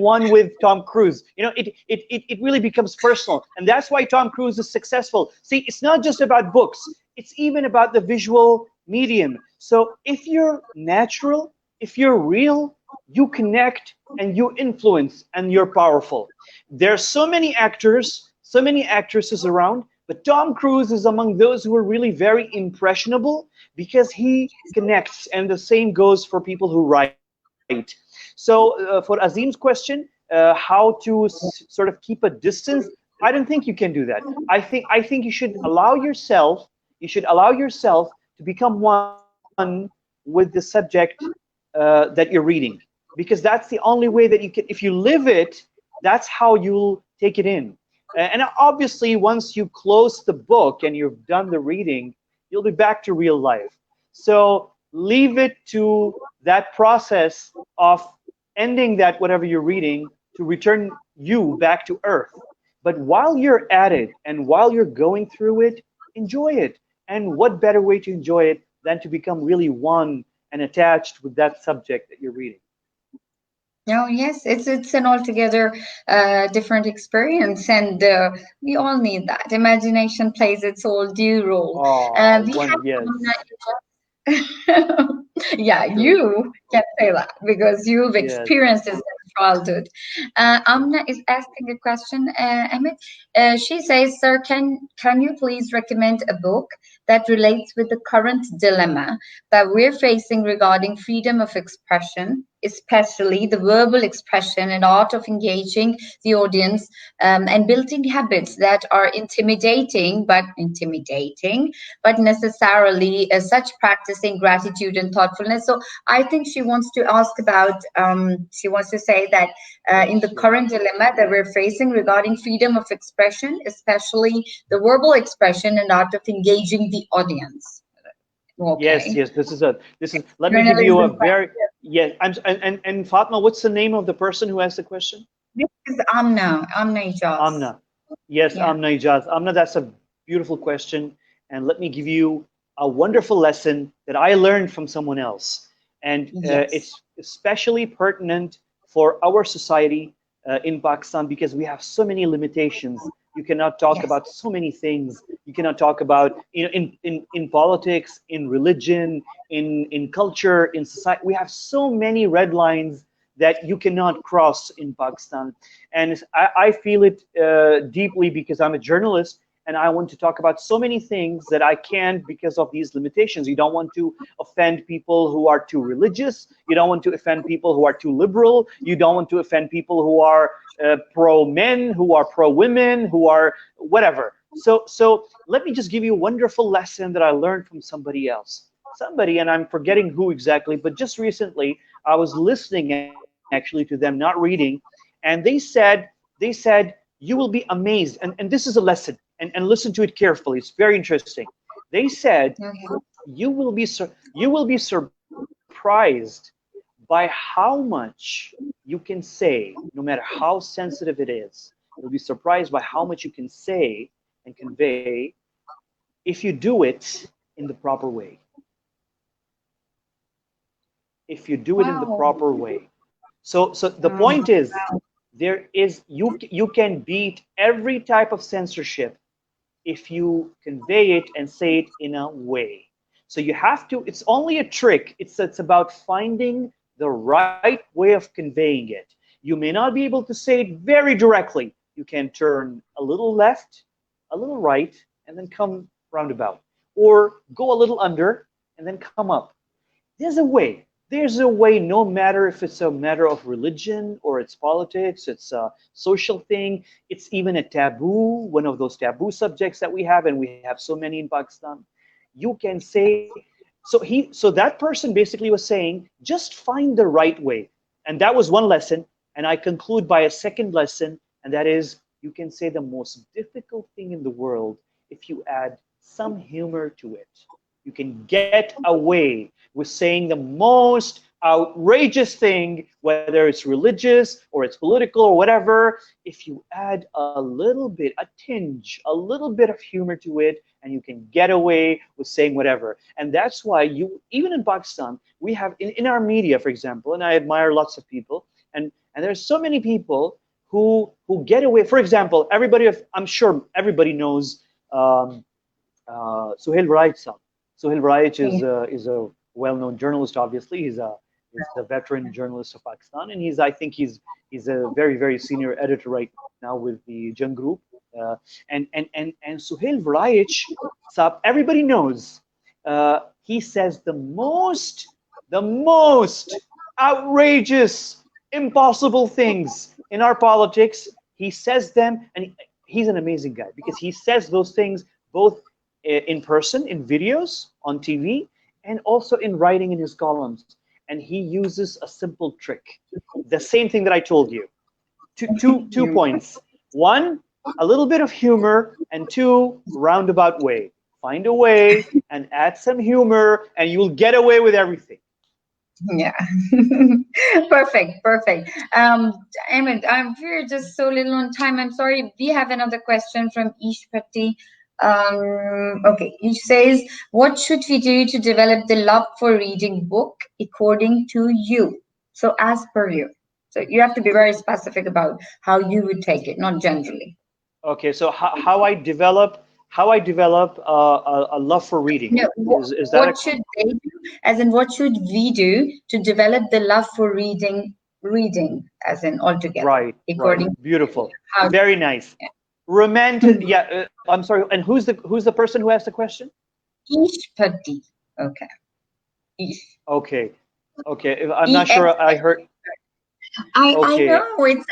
one with Tom Cruise. It really becomes personal, and that's why Tom Cruise is successful. See, it's not just about books; it's even about the visual medium. So if you're natural, if you're real, you connect and you influence and you're powerful. There are so many actors, so many actresses around, but Tom Cruise is among those who are really very impressionable because he connects, and the same goes for people who write. So for Azim's question, how to sort of keep a distance, I don't think you can do that. I think you should allow yourself to become one with the subject that you're reading, because that's the only way that you can. If you live it, that's how you'll take it in. And obviously, once you close the book and you've done the reading, you'll be back to real life. So leave it to that process of ending that whatever you're reading to return you back to earth. But while you're at it and while you're going through it, enjoy it. And what better way to enjoy it than to become really one and attached with that subject that you're reading? No, yes, it's an altogether different experience, and we all need that. Imagination plays its all due role. Oh, We one, have yes, yeah, true. you can say that because you've Yes, experienced this in childhood. Amna is asking a question, Amit. She says, "Sir, can you please recommend a book that relates with the current dilemma that we're facing regarding freedom of expression, especially the verbal expression and art of engaging the audience, and building habits that are intimidating, but necessarily such practicing gratitude and thoughtfulness." So I think she wants to ask about, she wants to say that in the yes, yes. current dilemma that we're facing regarding freedom of expression, especially the verbal expression and art of engaging the audience. Yes, Okay. yes. This is. Let me give you a Journalism very practice. yes. And Fatma, what's the name of the person who asked the question? This is Amna Ijaz. Amna. Yes, Yeah. Amna Ijaz. Amna, that's a beautiful question. And let me give you a wonderful lesson that I learned from someone else. And Yes. it's especially pertinent for our society in Pakistan because we have so many limitations. You cannot talk Yes. about so many things. You cannot talk about, in politics, in religion, in culture, in society. We have so many red lines that you cannot cross in Pakistan. And I feel it deeply because I'm a journalist and I want to talk about so many things that I can't because of these limitations. You don't want to offend people who are too religious. You don't want to offend people who are too liberal. You don't want to offend people who are pro men, who are pro women, who are whatever. So let me just give you a wonderful lesson that I learned from somebody else. Somebody, and I'm forgetting who exactly, but just recently I was listening actually to them, not reading, and they said you will be amazed, and this is a lesson, and listen to it carefully. It's very interesting. They said Okay. you will be surprised by how much you can say, no matter how sensitive it is. You'll be surprised by how much you can say and convey if you do it in the proper way. If you do it in the Wow. proper way. So the Um, point is, you can beat every type of censorship if you convey it and say it in a way. So you have to. It's only a trick. It's about finding the right way of conveying it. You may not be able to say it very directly. You can turn a little left, a little right, and then come roundabout, or go a little under and then come up. There's a way. There's a way, no matter if it's a matter of religion or it's politics, it's a social thing, it's even a taboo, one of those taboo subjects that we have, and we have so many in Pakistan. You can say, so that person basically was saying, just find the right way. And that was one lesson. And I conclude by a second lesson, and that is you can say the most difficult thing in the world if you add some humor to it. You can get away with saying the most outrageous thing, whether it's religious or it's political or whatever, if you add a little bit, a tinge, a little bit of humor to it, and you can get away with saying whatever. And that's why even in Pakistan, we have in our media, for example, and I admire lots of people, and there's so many people who get away. For example, I'm sure everybody knows Suhail Raich. Suhail Raich yeah. is a well-known journalist. Obviously, he's a veteran journalist of Pakistan, and I think he's a very senior editor right now with the Jung Group. Uh, and Suhail Vrayich, everybody knows. He says the most outrageous, impossible things in our politics. He says them, and he's an amazing guy because he says those things both in person, in videos, on TV, and also in writing in his columns. And he uses a simple trick. The same thing that I told you. Two points. One, a little bit of humor, and two, roundabout way. Find a way and add some humor, and you'll get away with everything. Yeah. Perfect, perfect. Ahmed, we're just so little on time. I'm sorry. We have another question from Ish Patti. Okay, Ish says, what should we do to develop the love for reading book according to you? So as per you. So you have to be very specific about how you would take it, not generally. Okay, so how I develop a love for reading No, is that a what should they do? As in, what should we do to develop the love for reading, as in altogether, right, according to beautiful, how? very nice, romantic. Yeah, I'm sorry. And who's the person who asked the question? Each Patti. Okay. Each. Okay, okay. I'm not EX. sure I heard. I Okay, know it's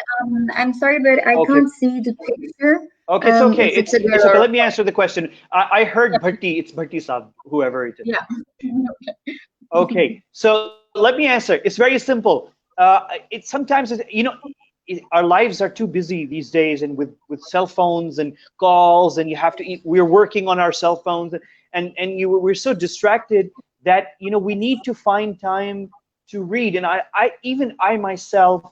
I'm sorry, but I okay. can't see the picture. Okay, it's okay. If it's a It's girl okay. or a Let me boy. answer the question. I heard Bhakti. It's Bhakti Sab, whoever it is. Yeah. Okay, so let me answer. It's very simple. It sometimes our lives are too busy these days, and with cell phones and calls, and you have to eat. We're working on our cell phones, and we're so distracted that we need to find time to read. And I even I myself,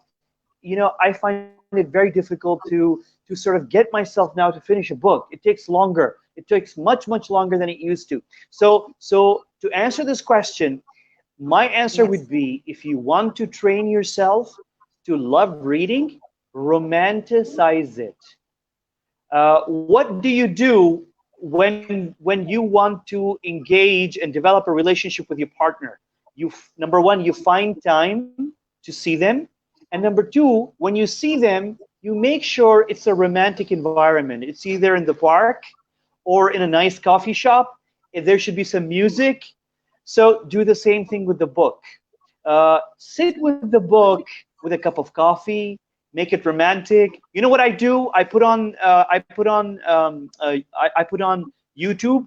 I find it very difficult to sort of get myself now to finish a book. It takes longer. It takes much longer than it used to. So to answer this question, my answer Yes. would be, if you want to train yourself to love reading, romanticize it. What do you do when you want to engage and develop a relationship with your partner? Number one, you find time to see them, and number two, when you see them, you make sure it's a romantic environment. It's either in the park or in a nice coffee shop. There should be some music. So do the same thing with the book. Sit with the book with a cup of coffee, make it romantic. You know what I do? I put on YouTube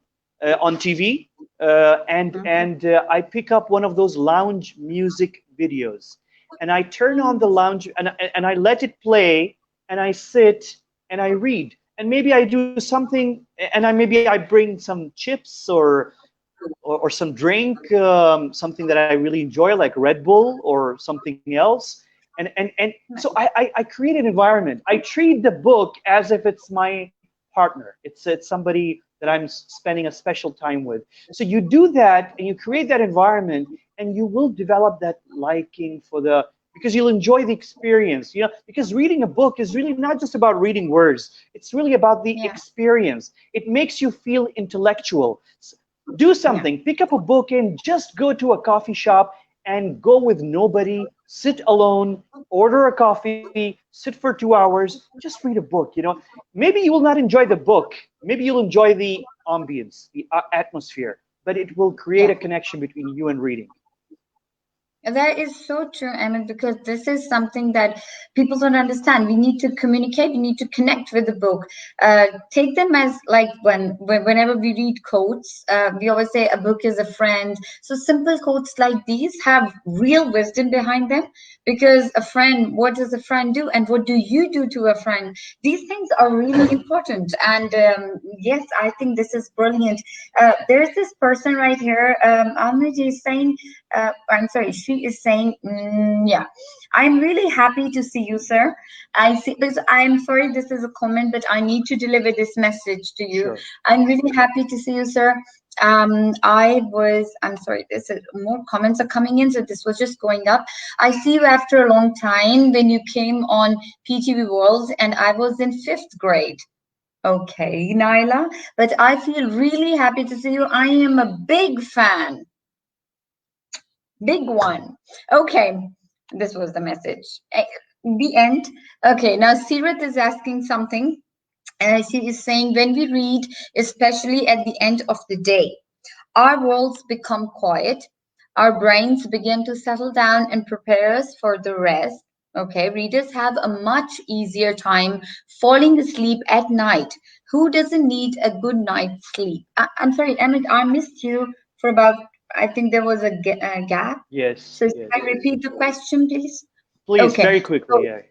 on TV, and I pick up one of those lounge music videos, and I turn on the lounge, and I let it play, and I sit and I read, and maybe I do something, and maybe I bring some chips or some drink, something that I really enjoy, like Red Bull or something else. And so I create an environment. I treat the book as if it's my partner. It's somebody that I'm spending a special time with. So you do that, and you create that environment, and you will develop that liking for the because you'll enjoy the experience. Because reading a book is really not just about reading words. It's really about the Yeah. experience. It makes you feel intellectual. Do Yeah. something, pick up a book and just go to a coffee shop and go with nobody, sit alone, order a coffee, sit for 2 hours, just read a book. Maybe you will not enjoy the book, maybe you'll enjoy the ambience, the atmosphere, but it will create Yeah. a connection between you and reading. That is so true, Emmett, because this is something that people don't understand. We need to communicate, we need to connect with the book. Take them as like whenever we read quotes, we always say a book is a friend. So simple quotes like these have real wisdom behind them, because a friend, what does a friend do? And what do you do to a friend? These things are really important. And yes, I think this is brilliant. There's this person right here, Ahmed is saying, I'm sorry, she is saying, yeah, I'm really happy to see you, sir. I see, because I'm sorry, this is a comment, but I need to deliver this message to you. Sure. I'm really happy to see you, sir. I'm sorry, this is more comments are coming in, so this was just going up. I see you after a long time when you came on PTV World, and I was in 5th grade. Okay, Naila, but I feel really happy to see you. I am a big fan. Big one. Okay, this was the message. The end. Okay, now Sirat is asking something. She is saying, when we read, especially at the end of the day, our worlds become quiet, our brains begin to settle down and prepare us for the rest. Okay, readers have a much easier time falling asleep at night. Who doesn't need a good night's sleep? I'm sorry, Emmett, I missed you for about, I think there was a gap. Yes, So, should I yes. repeat the question, please? Please, Okay. very quickly. Yeah.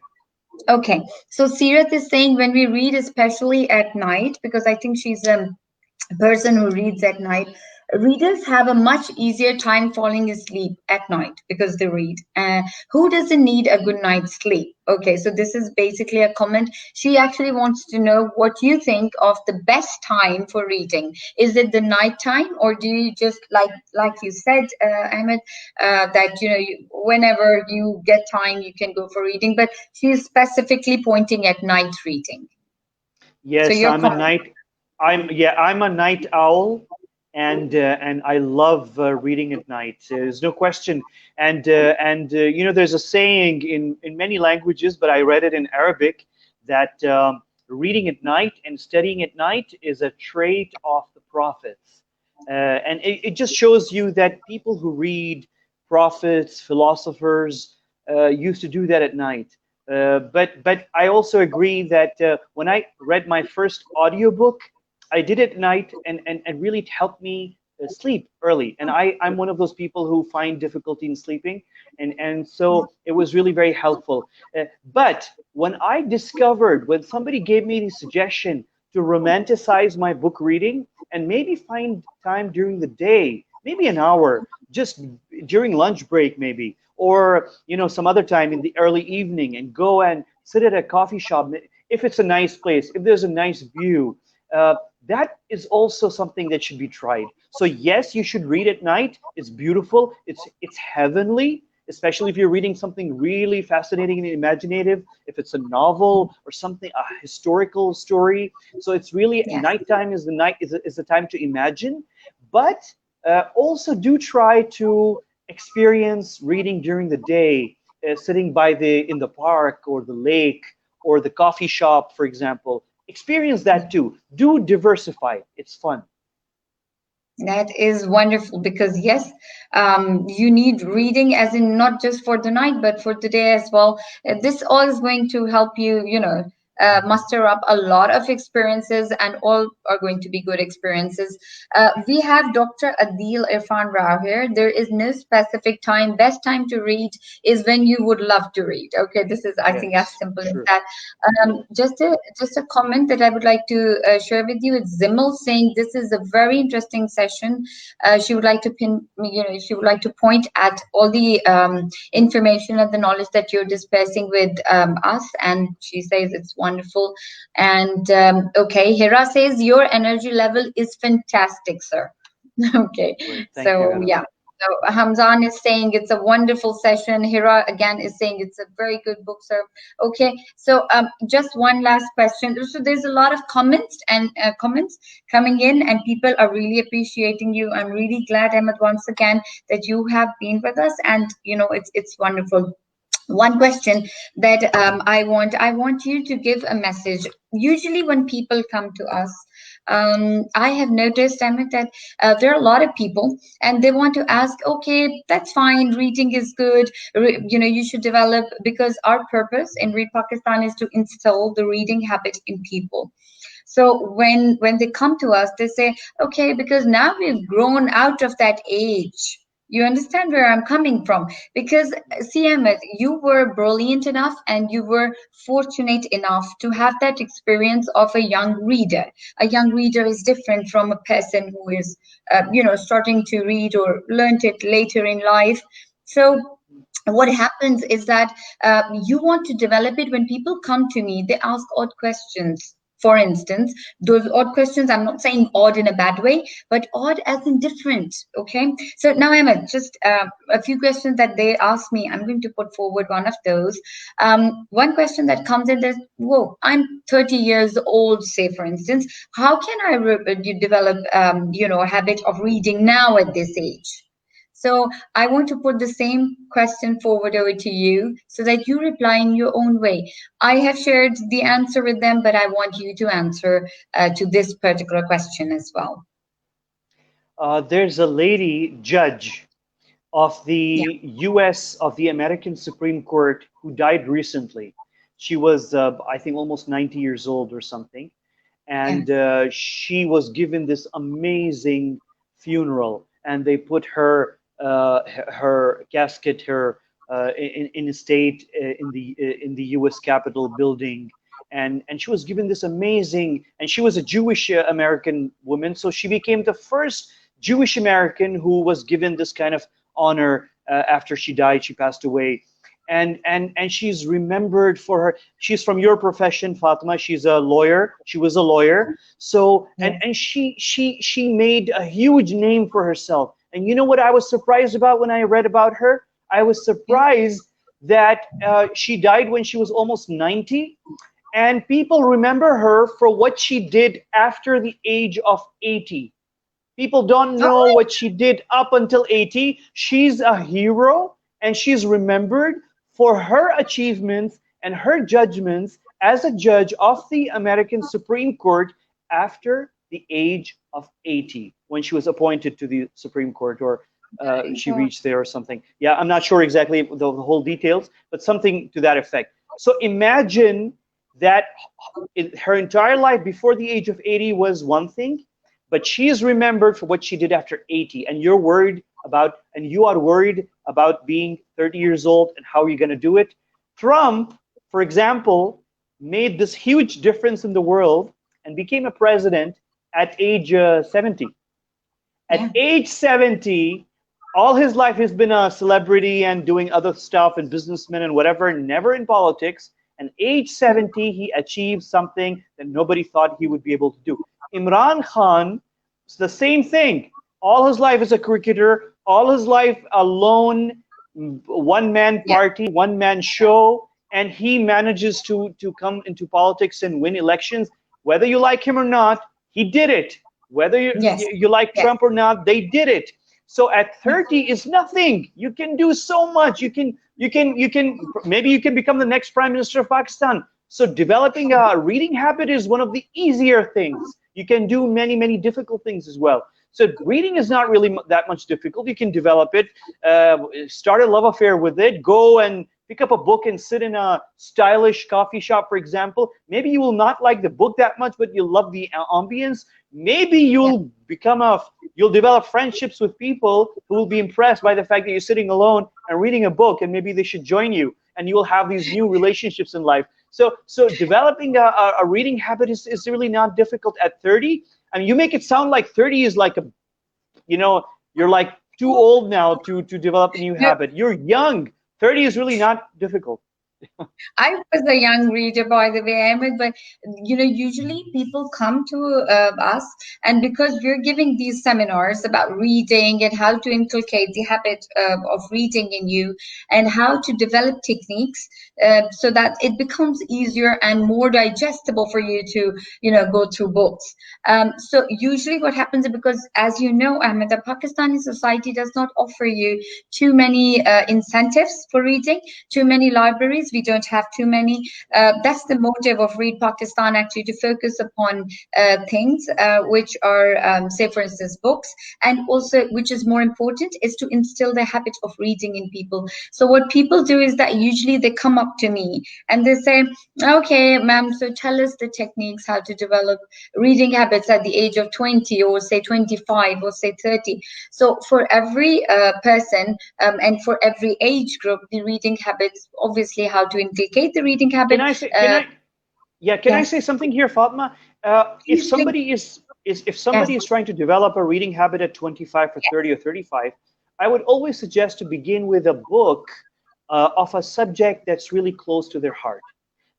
Okay, so Sirat is saying when we read, especially at night, because I think she's a person who reads at night, readers have a much easier time falling asleep at night because they read. Who doesn't need a good night's sleep? Okay, so this is basically a comment. She actually wants to know what you think of the best time for reading. Is it the night time, or do you just like you said, Ahmed, that whenever you get time, you can go for reading? But she is specifically pointing at night reading. So Yes, your I'm a comment. night. I'm a night owl, and I love reading at night. There's no question. And there's a saying in many languages, but I read it in Arabic that reading at night and studying at night is a trait of the prophets, and it just shows you that people who read, prophets, philosophers, used to do that at night. But I also agree that when I read my first audiobook, I did it at night, and really it helped me sleep early. And I'm one of those people who find difficulty in sleeping, and so it was really very helpful. But when somebody gave me the suggestion to romanticize my book reading and maybe find time during the day, maybe an hour, just during lunch break, maybe, or some other time in the early evening, and go and sit at a coffee shop if it's a nice place, if there's a nice view. Uh, that is also something that should be tried. So yes, you should read at night. It's beautiful. It's heavenly, especially if you're reading something really fascinating and imaginative. If it's a novel or something, a historical story. So it's really Yes. nighttime is the time to imagine, but also do try to experience reading during the day, sitting by the in the park or the lake or the coffee shop, for example. Experience that too. Do diversify. It's fun. That is wonderful because yes, you need reading as in not just for the night, but for the day as well. This all is going to help you, muster up a lot of experiences, and all are going to be good experiences. We have Dr. Adil Irfan Rao here. There is no specific time. Best time to read is when you would love to read. Okay, this is, I think, as Yes, simple as sure. that. Yeah. Just a comment that I would like to share with you. It's Zimmel saying this is a very interesting session. She would like to she would like to point at all the information and the knowledge that you're discussing with us, and she says it's wonderful. And okay, Hira says your energy level is fantastic, sir. Okay, Great. Thank you, so Hannah. yeah. So Hamzan is saying it's a wonderful session. Hira again is saying it's a very good book, sir. Okay, so just one last question. So there's a lot of comments and comments coming in, and people are really appreciating you. I'm really glad, Ahmed, once again that you have been with us, and it's wonderful. One question that I want you to give a message. Usually when people come to us, I have noticed, Amit, that there are a lot of people and they want to ask, okay, that's fine, reading is good, you should develop, because our purpose in Read Pakistan is to install the reading habit in people. So when they come to us, they say, okay, because now we've grown out of that age. You understand where I'm coming from? Because see, Ahmed, you were brilliant enough and you were fortunate enough to have that experience of a young reader. A young reader is different from a person who is, starting to read or learned it later in life. So what happens is that you want to develop it. When people come to me, they ask odd questions. For instance, those odd questions, I'm not saying odd in a bad way, but odd as in different. Okay, so now Emma, just a few questions that they ask me, I'm going to put forward one of those. One question that comes in is, whoa, I'm 30 years old, say for instance, how can I develop a habit of reading now at this age? So I want to put the same question forward over to you so that you reply in your own way. I have shared the answer with them, but I want you to answer to this particular question as well. There's a lady judge of Yeah. the US, of the American Supreme Court, who died recently. She was, I think, almost 90 years old or something. Yeah. And she was given this amazing funeral, and they put her casket, her in a state in the U.S. Capitol building, and she was given this amazing, and she was a Jewish American woman, so she became the first Jewish American who was given this kind of honor after she died. She passed away, and she's remembered for her. She's from your profession, Fatima. She's a lawyer. She was a lawyer. So Yeah. and she made a huge name for herself. And you know what I was surprised about when I read about her? I was Yeah. surprised that she died when she was almost 90, and people remember her for what she did after the age of 80. People don't Oh, know what she did up until 80. She's a hero, and she's remembered for her achievements and her judgments as a judge of the American Supreme Court after the age of 80, when she was appointed to the Supreme Court, or my she God. reached there or something. Yeah, I'm not sure exactly the whole details, but something to that effect. So imagine that her entire life before the age of 80 was one thing, but she is remembered for what she did after 80. And you're worried about, and you are worried about being 30 years old and how you're going to do it. Trump, for example, made this huge difference in the world and became a president at age 70. At Yeah. age 70, all his life he's been a celebrity and doing other stuff and businessman and whatever, never in politics. And age 70, he achieved something that nobody thought he would be able to do. Imran Khan, it's the same thing. All his life as a cricketer, all his life alone, one man Yeah. party, one man show, and he manages to come into politics and win elections. Whether you like him or not, he did it. Whether Yes. you like Yes. Trump or not, they did it. So at 30 is nothing. You can do so much. You can maybe you can become the next prime minister of Pakistan. So developing a reading habit is one of the easier things. You can do many difficult things as well. So reading is not really that much difficult. You can develop it, start a love affair with it, go and pick up a book and sit in a stylish coffee shop, for example. Maybe you will not like the book that much, but you'll love the ambience. Maybe Yeah. you'll develop friendships with people who will be impressed by the fact that you're sitting alone and reading a book, and maybe they should join you, and you will have these new relationships in life. So developing a reading habit is really not difficult at 30. I mean, you make it sound like 30 is like you're like too old now to develop a new No, habit. You're young. 30 is really not difficult. I was a young reader, by the way, Ahmed, but usually people come to us, and because we're giving these seminars about reading and how to inculcate the habit of reading in you, and how to develop techniques so that it becomes easier and more digestible for you to, go through books. So usually what happens is, because as you know, Ahmed, the Pakistani society does not offer you too many incentives for reading, too many libraries. We don't have too many. That's the motive of Read Pakistan, actually, to focus upon things which are, say, for instance, books, and also, which is more important, is to instill the habit of reading in people. So what people do is that usually they come up to me and they say, "Okay, ma'am, so tell us the techniques how to develop reading habits at the age of 20, or say 25, or say 30." So for every person, and for every age group, the reading habits, obviously, how to inculcate the reading Can habit. I say? Can Uh, I? Yeah. Can I yes, say something here, Fatma? If please, please. if Yes, somebody is trying to develop a reading habit at 25 or 30 or 35, I would always suggest to begin with a book of a subject that's really close to their heart.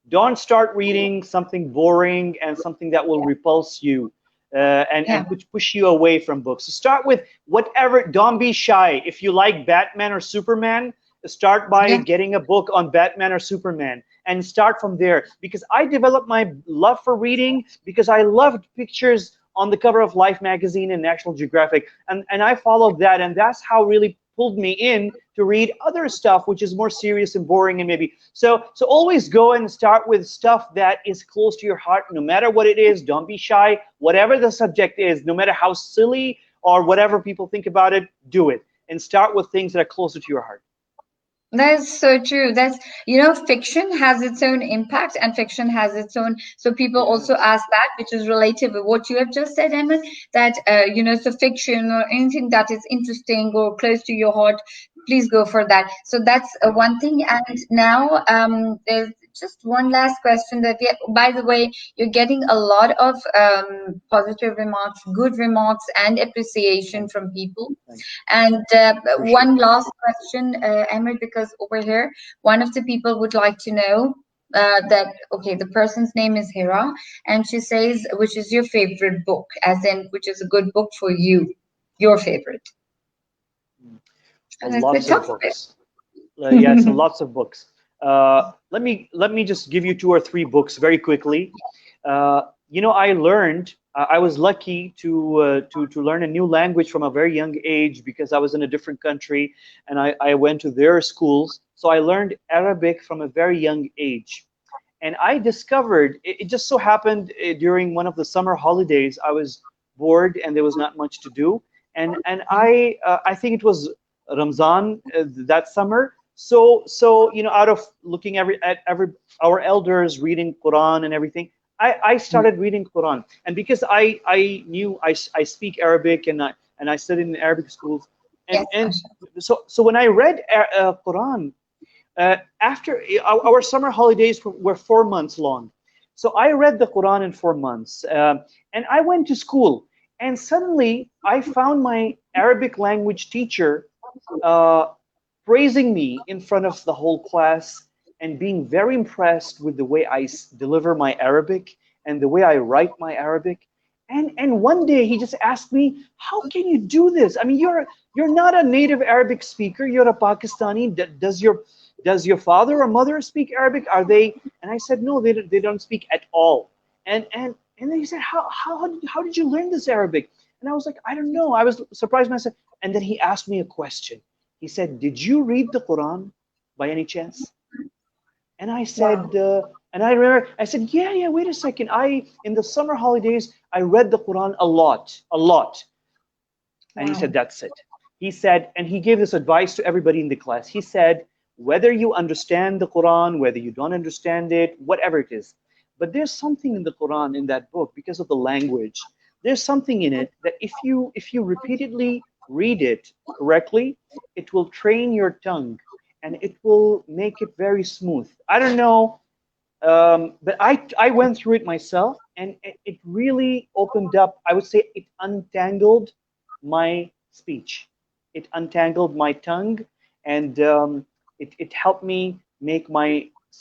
Don't start reading something boring and something that will repulse you yeah, and push you away from books. So start with whatever. Don't be shy. If you like Batman or Superman, start by yeah, getting a book on Batman or Superman and start from there. Because I developed my love for reading because I loved pictures on the cover of Life magazine and National Geographic, and I followed that, and that's how really pulled me in to read other stuff which is more serious and boring, and maybe so always go and start with stuff that is close to your heart, no matter what it is. Don't be shy, whatever the subject is, no matter how silly or whatever people think about it, do it, and start with things that are closer to your heart. That's so true. Fiction has its own impact and fiction has its own. So people also Yes. ask that, which is related with what you have just said, Emma, that, so fiction or anything that is interesting or close to your heart, please go for that. So that's one thing. And now there's just one last question that, by the way, you're getting a lot of positive remarks, good remarks, and appreciation Thank you. from people. Thank you. And Appreciate one that. last question, Emma, because over here, one of the people would like to know that, okay, the person's name is Hira, and she says, which is your favorite book, as in, which is a good book for you, your favorite. And it's a Lots of tough bit. books. Yes, lots of books. Let me just give you two or three books very quickly. I learned. I was lucky to learn a new language from a very young age because I was in a different country, and I went to their schools. So I learned Arabic from a very young age. And I discovered it just so happened during one of the summer holidays. I was bored and there was not much to do, and I think it was Ramzan that summer. So out of looking at every our elders reading Quran and everything, I started reading Quran. And because I knew I speak Arabic, and I studied in Arabic schools, and Yes, and Masha. so when I read Quran, after our summer holidays were 4 months long. So I read the Quran in 4 months, and I went to school, and suddenly I found my Arabic language teacher uh, praising me in front of the whole class and being very impressed with the way I deliver my Arabic and the way I write my Arabic. And one day he just asked me, "How can you do this? I mean, you're not a native Arabic speaker. You're a Pakistani. Does your father or mother speak Arabic? Are they?" And I said, "No, they don't speak at all." And then he said, "How did you learn this Arabic?" And I was like, "I don't know." I was surprised myself. And then he asked me a question. He said, "Did you read the Quran by any chance?" And I Wow. said, and I remember, I said, "Yeah, yeah, wait a second. In the summer holidays, I read the Quran a lot, a lot." And he said, Wow. "That's it." He said, and he gave this advice to everybody in the class. He said, "Whether you understand the Quran, whether you don't understand it, whatever it is, but there's something in the Quran, in that book, because of the language. There's something in it that if you repeatedly read it correctly, it will train your tongue and it will make it very smooth." I don't know, but I went through it myself, and it really opened up. I would say it untangled my speech. It untangled my tongue, and it helped me make my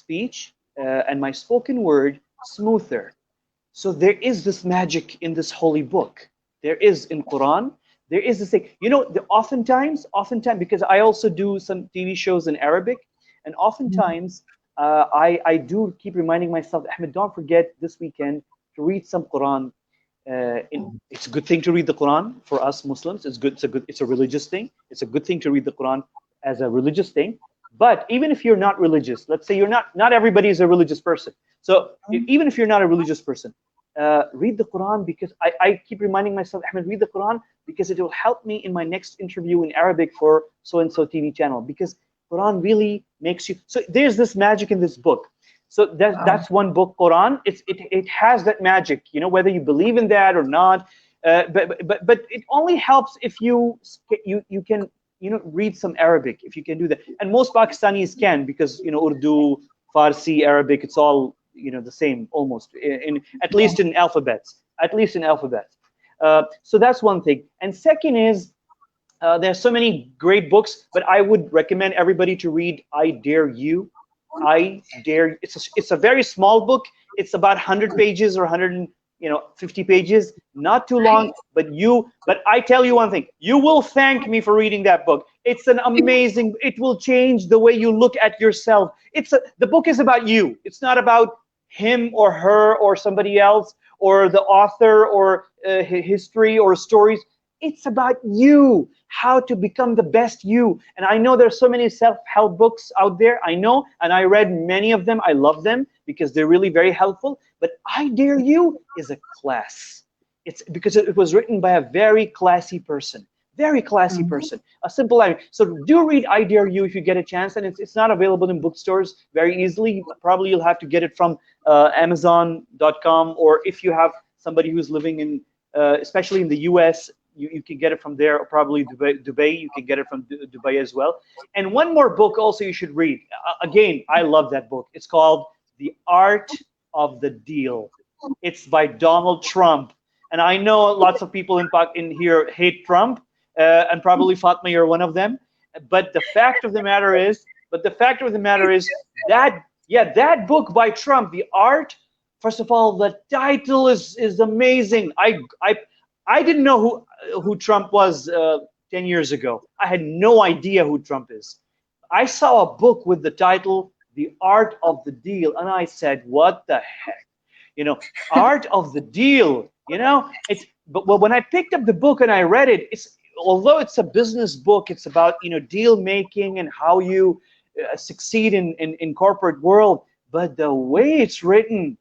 speech and my spoken word smoother. So there is this magic in this holy book. There is in Quran. There is this thing. Oftentimes, because I also do some TV shows in Arabic, and oftentimes I do keep reminding myself, Ahmed, don't forget this weekend to read some Quran. It's a good thing to read the Quran for us Muslims. It's good. It's a religious thing. It's a good thing to read the Quran as a religious thing. But even if you're not religious, let's say not everybody is a religious person. So even if you're not a religious person, read the Quran, because I keep reminding myself, Ahmed, read the Quran because it will help me in my next interview in Arabic for so and so TV channel, because Quran really makes you. So there's this magic in this book. So Wow. that's one book, Quran. It has that magic, whether you believe in that or not. But it only helps if you can read some Arabic, if you can do that. And most Pakistanis can, because Urdu, Farsi, Arabic, it's all the same almost, in at Yeah. least in alphabets. At least in alphabets. So that's one thing. And second is, there's so many great books, but I would recommend everybody to read I Dare You. I Dare You. It's a very small book. It's about 100 pages or 150 pages. Not too long, but I tell you one thing. You will thank me for reading that book. It's an amazing. It will change the way you look at yourself. The book is about you. It's not about him or her or somebody else or the author or history or stories. It's about you, how to become the best you. And I know there's so many self-help books out there. I know, and I read many of them. I love them because they're really very helpful. But I Dare You is a class. It's because it was written by a very classy person. Very classy Mhm. person. A simple line. So do read I Dare You if you get a chance, and it's not available in bookstores very easily. Probably you'll have to get it from Amazon.com, or if you have somebody who's living in, especially in the U.S., you can get it from there, or probably Dubai, you can get it from Dubai as well. And one more book also you should read. Again, I love that book. It's called The Art of the Deal. It's by Donald Trump. And I know lots of people in here hate Trump, and probably Fatma, you're one of them. But the fact of the matter is, that, yeah, that book by Trump, The Art. First of all, the title is amazing. I didn't know who Trump was 10 years ago. I had no idea who Trump is. I saw a book with the title The Art of the Deal, and I said, "What the heck?" You know, Art of the Deal. It's but well, when I picked up the book and I read it, although it's a business book, it's about deal making and how you succeed in corporate world. But the way it's written,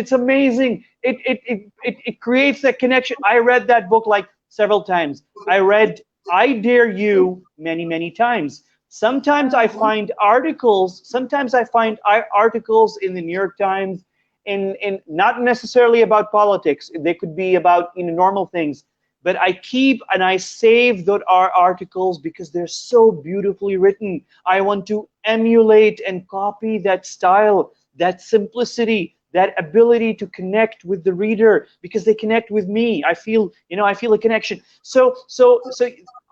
it's amazing. It creates that connection. I read that book like several times. I read I Dare You many times. Sometimes I find articles in the New York Times, in not necessarily about politics. They could be about normal things. But I keep and I save those articles because they're so beautifully written. I want to emulate and copy that style, that simplicity, that ability to connect with the reader because they connect with me. I feel a connection. So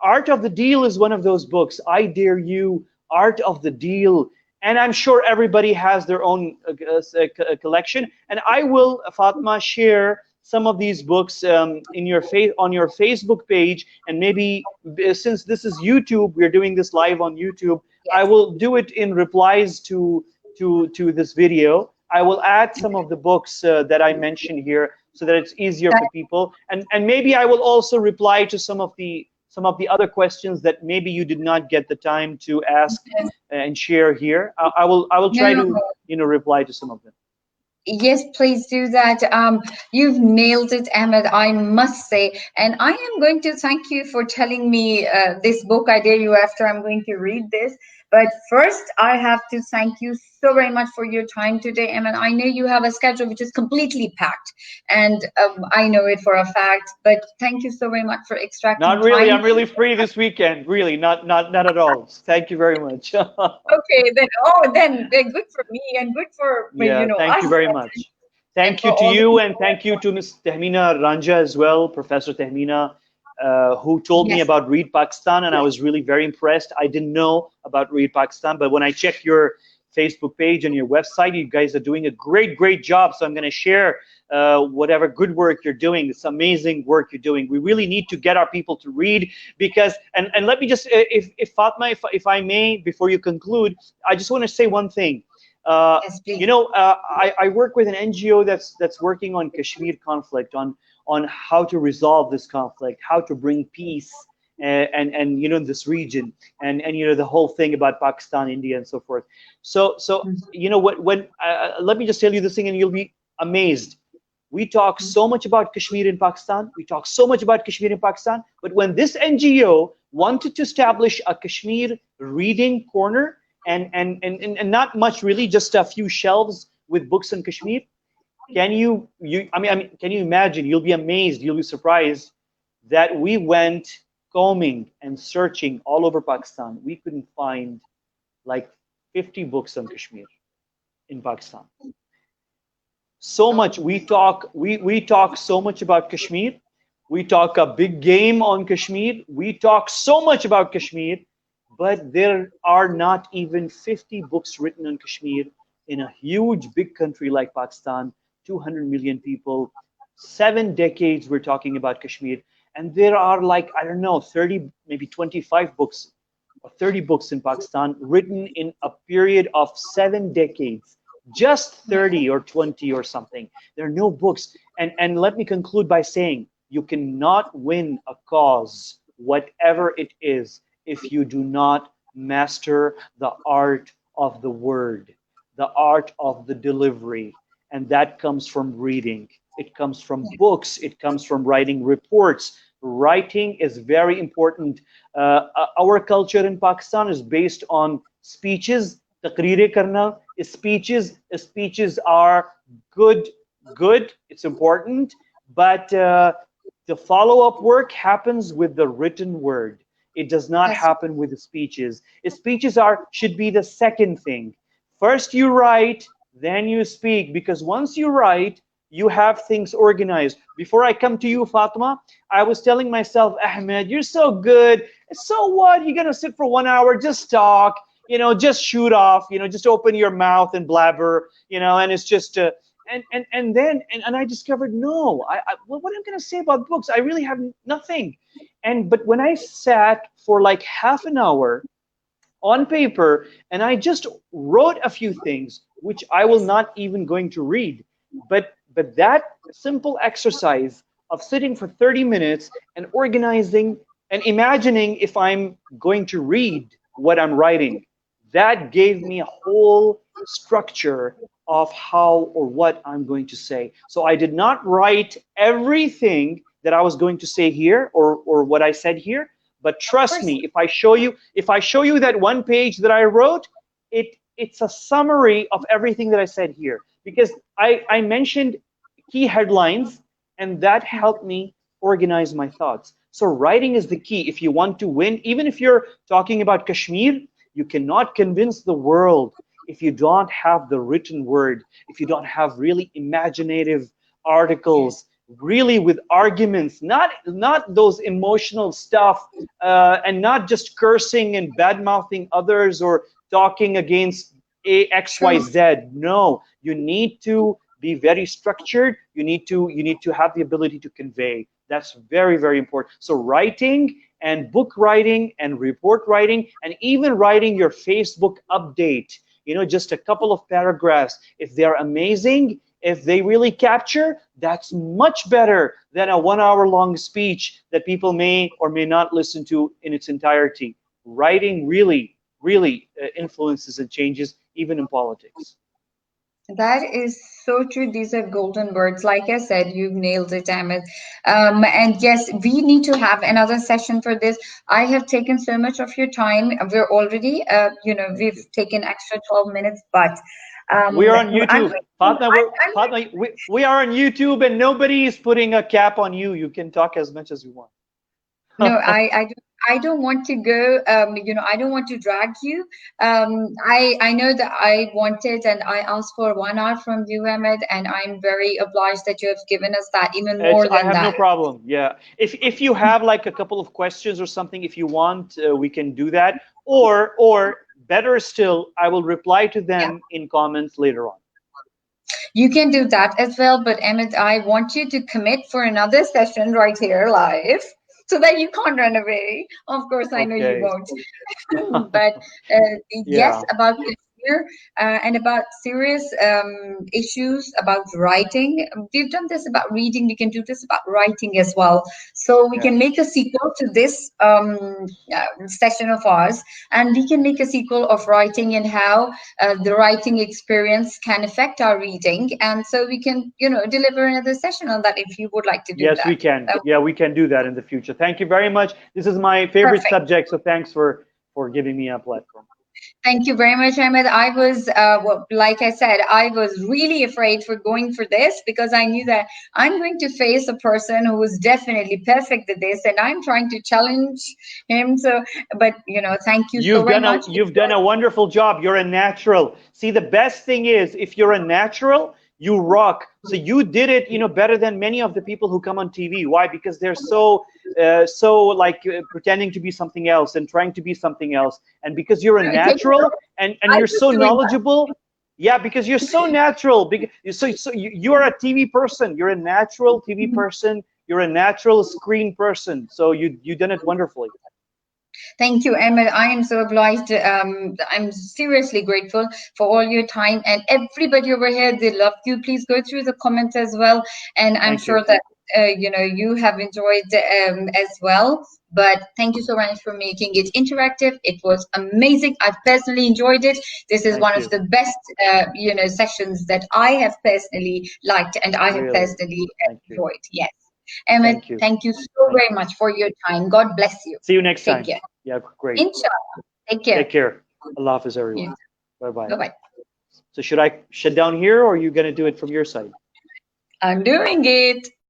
Art of the Deal is one of those books. I Dare You, Art of the Deal. And I'm sure everybody has their own collection. And I will, Fatma, share some of these books on your Facebook page. And maybe since this is YouTube, we're doing this live on YouTube. I Yes. will do it in replies to this video. I will add some of the books that I mentioned here so that it's easier That, for people. And maybe I will also reply to some of the other questions that maybe you did not get the time to ask and share here. I will no, try no, to reply to some of them. yes, please do that. You've nailed it, Ahmed, I must say. And I am going to thank you for telling me this book, I Dare You, after I'm going to read this. But first, I have to thank you so very much for your time today, Ahmed. I know you have a schedule which is completely packed, and I know it for a fact. But thank you so very much for Not extracting really. time. I'm really free this weekend. Really, not at all. Thank you very much. Okay, then, oh, then they're good for me and good for, Yeah, thank us, you very much. and Thank for you to all the you, and people. thank you to Ms. Tehmina Ranja as well, Professor Tehmina, who told me Yes. about Read Pakistan, and I was really very impressed. I didn't know about Read Pakistan, but when I checked your Facebook page and your website, you guys are doing a great job. So I'm going to share whatever good work you're doing. It's amazing work you're doing. We really need to get our people to read because, and let me just, if Fatma, if I may, before you conclude, I just want to say one thing. Uh, Yes, please. I work with an NGO that's working on Kashmir conflict, on how to resolve this conflict, how to bring peace, and in this region, and the whole thing about Pakistan, India, and so forth. So when let me just tell you this thing, and you'll be amazed. We talk so much about Kashmir in Pakistan. We talk so much about Kashmir in Pakistan. But when this NGO wanted to establish a Kashmir reading corner, and not much really, just a few shelves with books in Kashmir, can you imagine? You'll be amazed. You'll be surprised that we went combing and searching all over Pakistan. We couldn't find like 50 books on Kashmir in Pakistan. So much Oh, we talk so much about Kashmir. We talk a big game on Kashmir. We talk so much about Kashmir, but there are not even 50 books written on Kashmir in a huge big country like Pakistan, 200 million people, 7 decades we're talking about Kashmir, and there are like, I don't know, 30, maybe 25 books or 30 books in Pakistan written in a period of 7 decades. Just 30 or 20 or something. There are no books. And let me conclude by saying, You cannot win a cause, whatever it is, if you do not master the art of the word, the art of the delivery. And that comes from reading. It comes from books. It comes from writing reports. Writing is very important. Our culture in Pakistan is based on speeches. Taqreere karna, speeches are good, good. It's important, but the follow-up work happens with the written word. It does not That's happen with the speeches. Speeches are should be the second thing. First you write, then you speak, because once you write, you have things organized. Before I come to you, Fatima, I was telling myself, Ahmed, you're so good. So what? You're gonna sit for 1 hour, just talk, just shoot off, just open your mouth and blabber, and it's just and I discovered no, what I'm gonna say about books, I really have nothing. But when I sat for like half an hour on paper and I just wrote a few things which I will not even going to read, but that simple exercise of sitting for 30 minutes and organizing and imagining if I'm going to read what I'm writing, that gave me a whole structure of how or what I'm going to say. So I did not write everything that I was going to say here or what I said here, but of trust course. me, if I show you that one page that I wrote, it's a summary of everything that I said here, because I mentioned key headlines, and that helped me organize my thoughts. So writing is the key. If you want to win, even if you're talking about Kashmir, you cannot convince the world if you don't have the written word, if you don't have really imaginative Yes. articles, really with arguments, not those emotional stuff, and not just cursing and bad mouthing others or talking against True. XYZ. No, you need to be very structured. You need to have the ability to convey. That's very, very important. So writing and book writing and report writing and even writing your Facebook update, just a couple of paragraphs, if they're amazing, if they really capture, that's much better than a 1 hour long speech that people may or may not listen to in its entirety. Writing really, really influences and changes even in politics. That is so true. These are golden words. Like I said, you've nailed it, Ahmed. And yes, we need to have another session for this. I have taken so much of your time. We're already, Thank we've you. taken extra 12 minutes, but We are on I'm YouTube. going to, Fatma, Fatma, we are on YouTube and nobody is putting a cap on you. You can talk as much as you want. no, I don't want to go. I don't want to drag you. I know that I wanted and I asked for 1 hour from you, Ahmed, and I'm very obliged that you have given us that, even more I than have no that. problem. Yeah. If you have like a couple of questions or something, if you want, we can do that. Or better still, I will reply to Yeah, them in comments later on. you can do that as well. But Ahmed, I want you to commit for another session right here live, so that you can't run away. Of course, I know you Okay. won't. But yes, Yeah. about Kashmir and about serious issues about writing. We've done this about reading. We can do this about writing as well. So we Yeah. can make a sequel to this session of ours, and we can make a sequel of writing and how the writing experience can affect our reading. And so we can, deliver another session on that if you would like to do Yes, that. we can. Uh, Yeah, we can do that in the future. Thank you very much. This is my favorite Perfect. subject, so thanks for giving me a platform. Thank you very much, Ahmed. I was, well, like I said, I was really afraid for going for this because I knew that I'm going to face a person who is definitely perfect at this, and I'm trying to challenge him. So, but thank you so You've very done a much. you've done a wonderful job. You're a natural. See, the best thing is if you're a natural, you rock. So you did it, better than many of the people who come on TV. Why? Because they're so like pretending to be something else and trying to be something else. And because you're a It takes natural and I you're was so doing that. knowledgeable, yeah, because you're so natural. Because you're a TV person. You're a natural TV person. You're a natural screen person. So you done it wonderfully. Thank you, Ahmed. I am so obliged. I'm seriously grateful for all your time and everybody over here. They love you. Please go through the comments as well, and I'm Thank sure you. that you have enjoyed as well. But thank you so much for making it interactive. It was amazing. I've personally enjoyed it. This is Thank one of you. the best, sessions that I have personally liked and I have Really. personally Thank you. enjoyed. Yes. Emmett, Thank you. thank you so Thank very you. much for your time. God bless you. See you next Take time. care. Yeah, great. Inshallah. Take Take care. care. Allah Hafiz, everyone. Bye bye. Bye bye. So should I shut down here or are you going to do it from your side? I'm doing it.